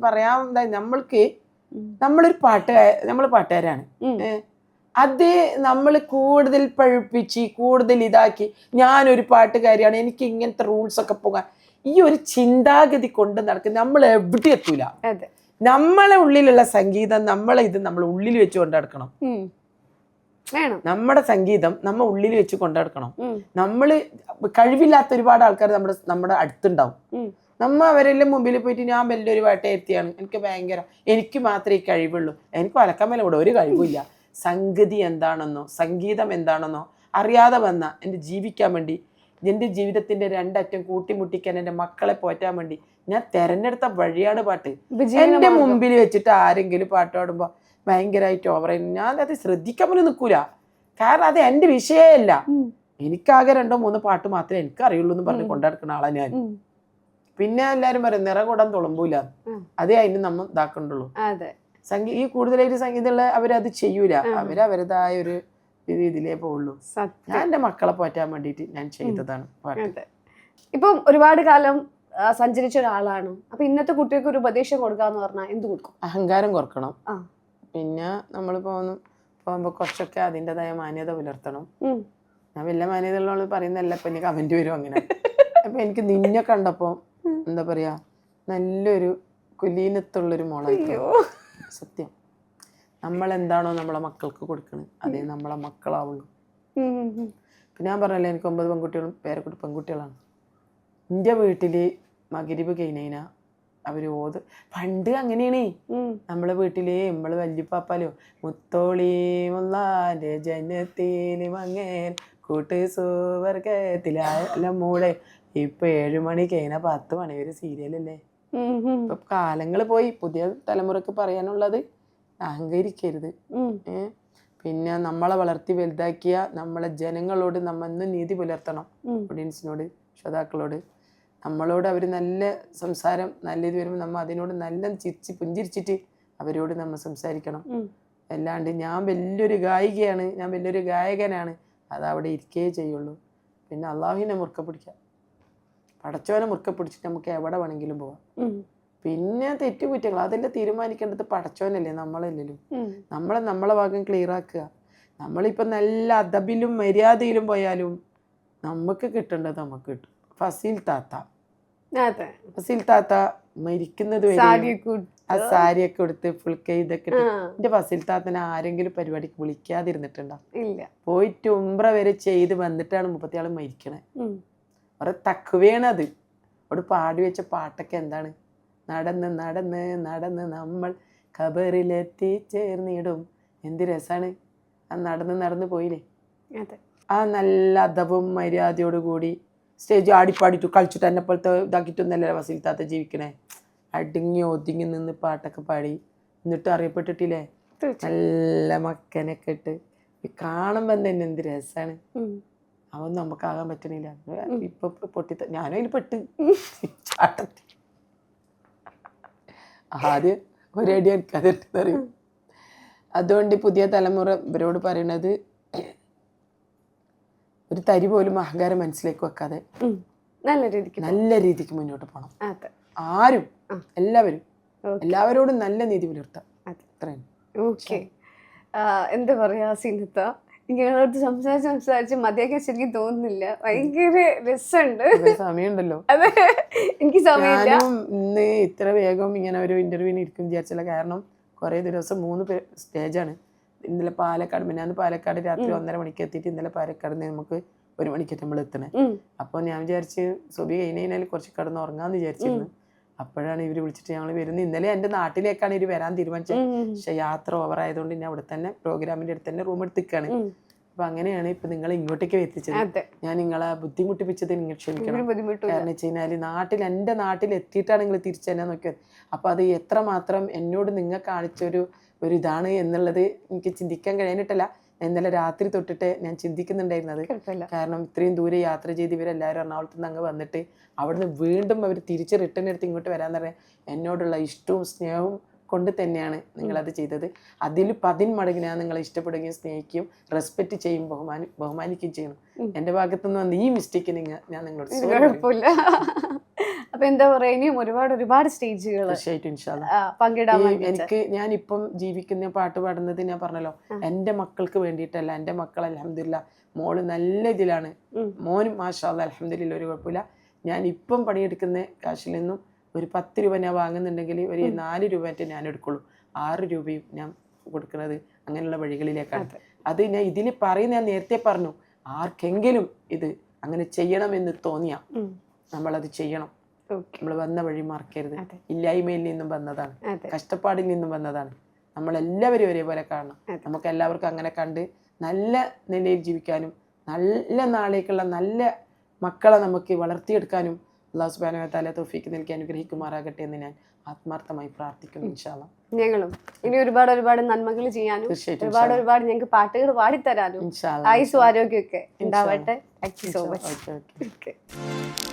പറയാൻ നമ്മൾക്ക് നമ്മളൊരു നമ്മള് പാട്ടുകാരാണ്. അത് നമ്മൾ കൂടുതൽ പഴുപ്പിച്ച് കൂടുതൽ ഇതാക്കി ഞാനൊരു പാട്ടുകാരിയാണ് എനിക്ക് ഇങ്ങനത്തെ റൂൾസ് ഒക്കെ പോകാൻ ഈ ഒരു ചിന്താഗതി കൊണ്ട് നടക്കും. നമ്മൾ എവിടെ എത്തൂല. നമ്മളെ ഉള്ളിലുള്ള സംഗീതം നമ്മൾ ഉള്ളിൽ വെച്ച് കൊണ്ടു നടക്കണം. നമ്മുടെ സംഗീതം നമ്മ ഉള്ളിൽ വെച്ച് കൊണ്ടു നടക്കണം. നമ്മള് കഴിവില്ലാത്ത ഒരുപാട് ആൾക്കാർ നമ്മുടെ അടുത്തുണ്ടാവും. നമ്മ അവരെല്ലാം മുമ്പിൽ പോയിട്ട് ഞാൻ വലിയൊരു പാട്ടുകാരിയാണ്, എനിക്ക് മാത്രമേ ഈ കഴിവുള്ളൂ, എനിക്ക് വലക്കാൻ മേലെ കൂടെ ഒരു കഴിവില്ല, സംഗതി എന്താണെന്നോ സംഗീതം എന്താണെന്നോ അറിയാതെ വന്ന എൻ്റെ ജീവിക്കാൻ വേണ്ടി എൻ്റെ ജീവിതത്തിന്റെ രണ്ടറ്റം കൂട്ടിമുട്ടിക്കാൻ എൻ്റെ മക്കളെ പോറ്റാൻ വേണ്ടി ഞാൻ തെരഞ്ഞെടുത്ത വഴിയാണ് പാട്ട്. എൻ്റെ മുമ്പിൽ വെച്ചിട്ട് ആരെങ്കിലും പാട്ട് പാടുമ്പോൾ ഭയങ്കരമായിട്ട് ഓവർ ഞാൻ അത് ശ്രദ്ധിക്കാൻ പോലും നിൽക്കൂല. കാരണം അത് എൻ്റെ വിഷയമല്ല. എനിക്കാകെ 2-3 പാട്ട് മാത്രമേ എനിക്ക് അറിയുള്ളൂ എന്ന് പറഞ്ഞ് കൊണ്ടുനടക്കുന്ന ആളാ ഞാൻ. പിന്നെ എല്ലാരും പറയും നിറകൂടാൻ തുളുമ്പൂല, അതേ അതിന് നമ്മൾ ഇതാക്കണ്ടുള്ളൂ. ഈ കൂടുതലായിട്ട് സംഗീതമുള്ള അവരത് ചെയ്യൂല. അവരവരുടേതായ ഒരു രീതിയിലേ പോവുള്ളൂ. ഞാൻ എൻ്റെ മക്കളെ പോറ്റാൻ വേണ്ടിയിട്ട് ഞാൻ ചെയ്തതാണ് പാട്ട്. ഇപ്പം ഒരുപാട് കാലം സഞ്ചരിച്ച ഒരാളാണ്. അപ്പൊ ഇന്നത്തെ കുട്ടികൾക്ക് ഒരു ഉപദേശം കൊടുക്കാന്ന് പറഞ്ഞാൽ എന്ത് കൊടുക്കും? അഹങ്കാരം കുറക്കണം. പിന്നെ നമ്മൾ പോകുമ്പോ കുറച്ചൊക്കെ അതിൻ്റെതായ മാന്യത പുലർത്തണം. ഞാൻ വലിയ മാന്യത ഉള്ള പറയുന്നല്ല. ഇപ്പൊ എനിക്ക് കമന്റ് വരും അങ്ങനെ. അപ്പൊ എനിക്ക് നിന്നെ കണ്ടപ്പോ എന്താ പറയാ നല്ലൊരു കുലീനത്തുള്ളൊരു മോളായിരിക്കും. സത്യം. നമ്മളെന്താണോ നമ്മളെ മക്കൾക്ക് കൊടുക്കണത് അതേ നമ്മളെ മക്കളാവുള്ളൂ. പിന്നെ ഞാൻ പറഞ്ഞല്ലേ എനിക്ക് 9 പെൺകുട്ടികളും പേരക്കുട്ടി പെൺകുട്ടികളാണ്. എൻ്റെ വീട്ടില് മഗ്‌രിബ് കഴിഞ്ഞാ അവര് പണ്ട് അങ്ങനെയാണേ. നമ്മളെ വീട്ടില് നമ്മള് വല്യപ്പാപ്പാലോ മുത്തോളി മുല്ലാന്റെ ജനത്തില് മങ്ങേൻ കൂട്ട് സുവർഗത്തില മൂളെ. ഇപ്പൊ 7 മണി കഴിഞ്ഞാൽ 10 മണി വരെ സീരിയലല്ലേ. ഇപ്പൊ കാലങ്ങള് പോയി. പുതിയ തലമുറക്ക് പറയാനുള്ളത് അഹങ്കരിക്കരുത്. പിന്നെ നമ്മളെ വളർത്തി വലുതാക്കിയ നമ്മളെ ജനങ്ങളോട് നമ്മ ഇന്ന് നീതി പുലർത്തണം. ഓഡിയൻസിനോട്, ശ്രോതാക്കളോട്, നമ്മളോട് അവർ നല്ല സംസാരം നല്ല ഇത് വരുമ്പോൾ നമ്മൾ അതിനോട് നല്ല പുഞ്ചിരിച്ചിട്ട് അവരോട് നമ്മൾ സംസാരിക്കണം. അല്ലാണ്ട് ഞാൻ വലിയൊരു ഗായികയാണ്, ഞാൻ വലിയൊരു ഗായകനാണ്, അതവിടെ ഇരിക്കേ ചെയ്യുള്ളൂ. പിന്നെ അള്ളാഹുവിനെ മുറുക്കെ പിടിക്കാം, പടച്ചവനെ മുറുക്കെ പിടിച്ചിട്ട് നമുക്ക് എവിടെ വേണമെങ്കിലും പോവാം. പിന്നെ തെറ്റുകുറ്റങ്ങൾ അതെല്ലാം തീരുമാനിക്കേണ്ടത് പടച്ചവനല്ലേ, നമ്മളല്ലല്ലോ. നമ്മളെ ഭാഗം ക്ലിയർ ആക്കുക. നമ്മളിപ്പോൾ നല്ല അദബിലും മര്യാദയിലും പോയാലും നമുക്ക് കിട്ടേണ്ടത് നമുക്ക് കിട്ടും. ഫസീൽ താത്ത മരിക്കുന്നത് വരെ ആ സാരിയൊക്കെ എടുത്ത് ഫുൾ ഇതൊക്കെ ഇട്ട്. എന്റെ ഫസീൽ താത്തനെ ആരെങ്കിലും പരിപാടിക്ക് വിളിക്കാതിരുന്നിട്ടുണ്ടോ? പോയിട്ട് ഉംറ വരെ ചെയ്ത് വന്നിട്ടാണ് 30 ആള് മരിക്കണേ. ഒരു തഖ്വയാണ് അത്. അവിടെ പാടി വെച്ച പാട്ടൊക്കെ എന്താണ്? നടന്ന് നടന്ന് നടന്ന് നമ്മൾ ഖബറിലെത്തി ചേർന്നിടും. എന്ത് രസാണ് ആ നടന്ന് നടന്ന് പോയില്ലേ. ആ നല്ല അദബും മര്യാദയോടുകൂടി സ്റ്റേജ് ആടിപ്പാടിട്ടു കളിച്ചിട്ട് എന്നെ പോലത്തെ ഇതാക്കിയിട്ടൊന്നല്ല ഫസീൽ താത്ത ജീവിക്കണേ. അടങ്ങി ഒതുങ്ങി നിന്ന് പാട്ടൊക്കെ പാടി എന്നിട്ട് അറിയപ്പെട്ടിട്ടില്ലേ. നല്ല മക്കനൊക്കെ ഇട്ട് കാണുമ്പോൾ തന്നെ എന്ത് രസാണ്. അതൊന്നും നമുക്കാകാൻ പറ്റണില്ല. ഇപ്പൊ ഞാനും അതിൽ പെട്ട് ചാട്ടത്തി ആദ്യം ഒരടി എടുക്കാതെറിയും. അതുകൊണ്ട് പുതിയ തലമുറ ഇവരോട് പറയണത് ഒരു തരി പോലും അഹങ്കാരം മനസ്സിലേക്ക് വെക്കാതെ നല്ല രീതിക്ക് മുന്നോട്ട് പോകണം. ആരും എല്ലാവരോടും നല്ല നീതി പുലർത്താം. അത്രയും. എന്താ പറയാ സിനത്ത, ഇങ്ങനോട് സംസാരിച്ച് മതിയാക്കാൻ ശരിക്കും തോന്നുന്നില്ല. ഭയങ്കര രസമുണ്ട്. സമയമുണ്ടല്ലോ. അതെ, എനിക്ക് സമയമില്ല. ഇന്ന് ഇത്ര വേഗം ഇങ്ങനെ ഒരു ഇന്റർവ്യൂവിന് ഇരിക്കും വിചാരിച്ചില്ല. കാരണം കുറെ ദിവസം 3 സ്റ്റേജാണ്. ഇന്നലെ പാലക്കാട്, മിനിഞ്ഞാന്ന് പാലക്കാട് രാത്രി 1:30 മണിക്ക് എത്തിയിട്ട് ഇന്നലെ പാലക്കാട് നമുക്ക് 1 മണിക്ക് നമ്മൾ എത്തണേ. അപ്പോൾ ഞാൻ വിചാരിച്ച് സുബി കഴിഞ്ഞാൽ കുറച്ച് കിടന്ന് ഉറങ്ങാന്ന് വിചാരിച്ചിരുന്നു. അപ്പോഴാണ് ഇവര് വിളിച്ചിട്ട് ഞങ്ങൾ വരുന്നത്. ഇന്നലെ എൻ്റെ നാട്ടിലേക്കാണ് ഇവര് വരാൻ തീരുമാനിച്ചത്. പക്ഷെ യാത്ര ഓവർ ആയതുകൊണ്ട് ഞാൻ അവിടെ തന്നെ പ്രോഗ്രാമിന്റെ അടുത്ത് തന്നെ റൂം എടുത്തിക്കാണ്. അപ്പൊ അങ്ങനെയാണ് ഇപ്പൊ നിങ്ങൾ ഇങ്ങോട്ടേക്ക് എത്തിച്ചത്. ഞാൻ നിങ്ങളെ ബുദ്ധിമുട്ടിപ്പിച്ചത് നിങ്ങൾ ക്ഷമിക്കണം. കാരണം വെച്ച് കഴിഞ്ഞാല് എൻ്റെ നാട്ടിൽ എത്തിയിട്ടാണ് നിങ്ങൾ തിരിച്ചു തന്നെ നോക്കിയത്. അപ്പൊ അത് എത്രമാത്രം എന്നോട് നിങ്ങൾ കാണിച്ചൊരു ഇതാണ് എന്നുള്ളത് എനിക്ക് ചിന്തിക്കാൻ കഴിയാനിട്ടല്ല. ഇന്നലെ രാത്രി തൊട്ടിട്ട് ഞാൻ ചിന്തിക്കുന്നുണ്ടായിരുന്നത്. കാരണം ഇത്രയും ദൂരെ യാത്ര ചെയ്ത് ഇവരെല്ലാവരും എറണാകുളത്ത് നിന്ന് അങ്ങ് വന്നിട്ട് അവിടുന്ന് വീണ്ടും അവർ തിരിച്ച് റിട്ടേൺ എടുത്ത് ഇങ്ങോട്ട് വരാന്ന് പറയാൻ എന്നോടുള്ള ഇഷ്ടവും സ്നേഹവും കൊണ്ട് തന്നെയാണ് നിങ്ങളത് ചെയ്തത്. അതിൽ 10 മടങ്ങ് ഞാൻ നിങ്ങളെ ഇഷ്ടപ്പെടുകയും സ്നേഹിക്കുകയും റെസ്പെക്റ്റ് ചെയ്യും ബഹുമാനിക്കുകയും ചെയ്യണം. എൻ്റെ ഭാഗത്തുനിന്ന് വന്ന് ഈ മിസ്റ്റേക്ക് ഞാൻ നിങ്ങളോട് കുഴപ്പമില്ല. അപ്പൊ എന്താ പറയാ, ഇനിയും ഒരുപാട് സ്റ്റേജുകൾ പങ്കിടാൻ എനിക്ക് ഞാനിപ്പം ജീവിക്കുന്ന പാട്ട് പാടുന്നത് ഞാൻ പറഞ്ഞല്ലോ എൻ്റെ മക്കൾക്ക് വേണ്ടിയിട്ടല്ല. എൻ്റെ മക്കൾ അൽഹംദുലില്ലാ മോള് നല്ല ഇതിലാണ്, മോനും മാഷാ അല്ലാഹ് അൽഹംദുലില്ലാ ഒരു കുഴപ്പമില്ല. ഞാൻ ഇപ്പം പണിയെടുക്കുന്ന കാശിൽ നിന്നും ഒരു 10 രൂപ ഞാൻ വാങ്ങുന്നുണ്ടെങ്കിൽ ഒരു 4 രൂപ ഞാൻ എടുക്കുള്ളൂ. 6 രൂപയും ഞാൻ കൊടുക്കുന്നത് അങ്ങനെയുള്ള വഴികളിലേക്കാണ്. അത് ഞാൻ ഇതിൽ ഞാൻ നേരത്തെ പറഞ്ഞു, ആർക്കെങ്കിലും ഇത് അങ്ങനെ ചെയ്യണമെന്ന് തോന്നിയാ നമ്മളത് ചെയ്യണം. നമ്മൾ വന്ന വഴി മറക്കരുത്. ഇല്ലായ്മയിൽ നിന്നും വന്നതാണ്, കഷ്ടപ്പാടിൽ നിന്നും വന്നതാണ്. നമ്മളെല്ലാവരും ഒരേപോലെ കാണണം. നമുക്ക് എല്ലാവർക്കും അങ്ങനെ കണ്ട് നല്ല നിലയിൽ ജീവിക്കാനും നല്ല നാളേക്കുള്ള നല്ല മക്കളെ നമുക്ക് വളർത്തിയെടുക്കാനും അല്ലാഹു സുബ്ഹാനഹു വ തആല തൗഫീഖ് നൽകി അനുഗ്രഹിക്കുമാറാകട്ടെ എന്ന് ഞാൻ ആത്മാർത്ഥമായി പ്രാർത്ഥിക്കുന്നു. ഇൻഷാ അല്ലാഹ് ഞങ്ങളും ഇനി ഒരുപാട് നന്മകൾ ചെയ്യാനും ഒരുപാട് ഞങ്ങൾക്ക് പാട്ടുകൾ പാടിത്തരാനും ആയുസ്സും ആരോഗ്യമൊക്കെ ഉണ്ടാവട്ടെ. Thank you so much.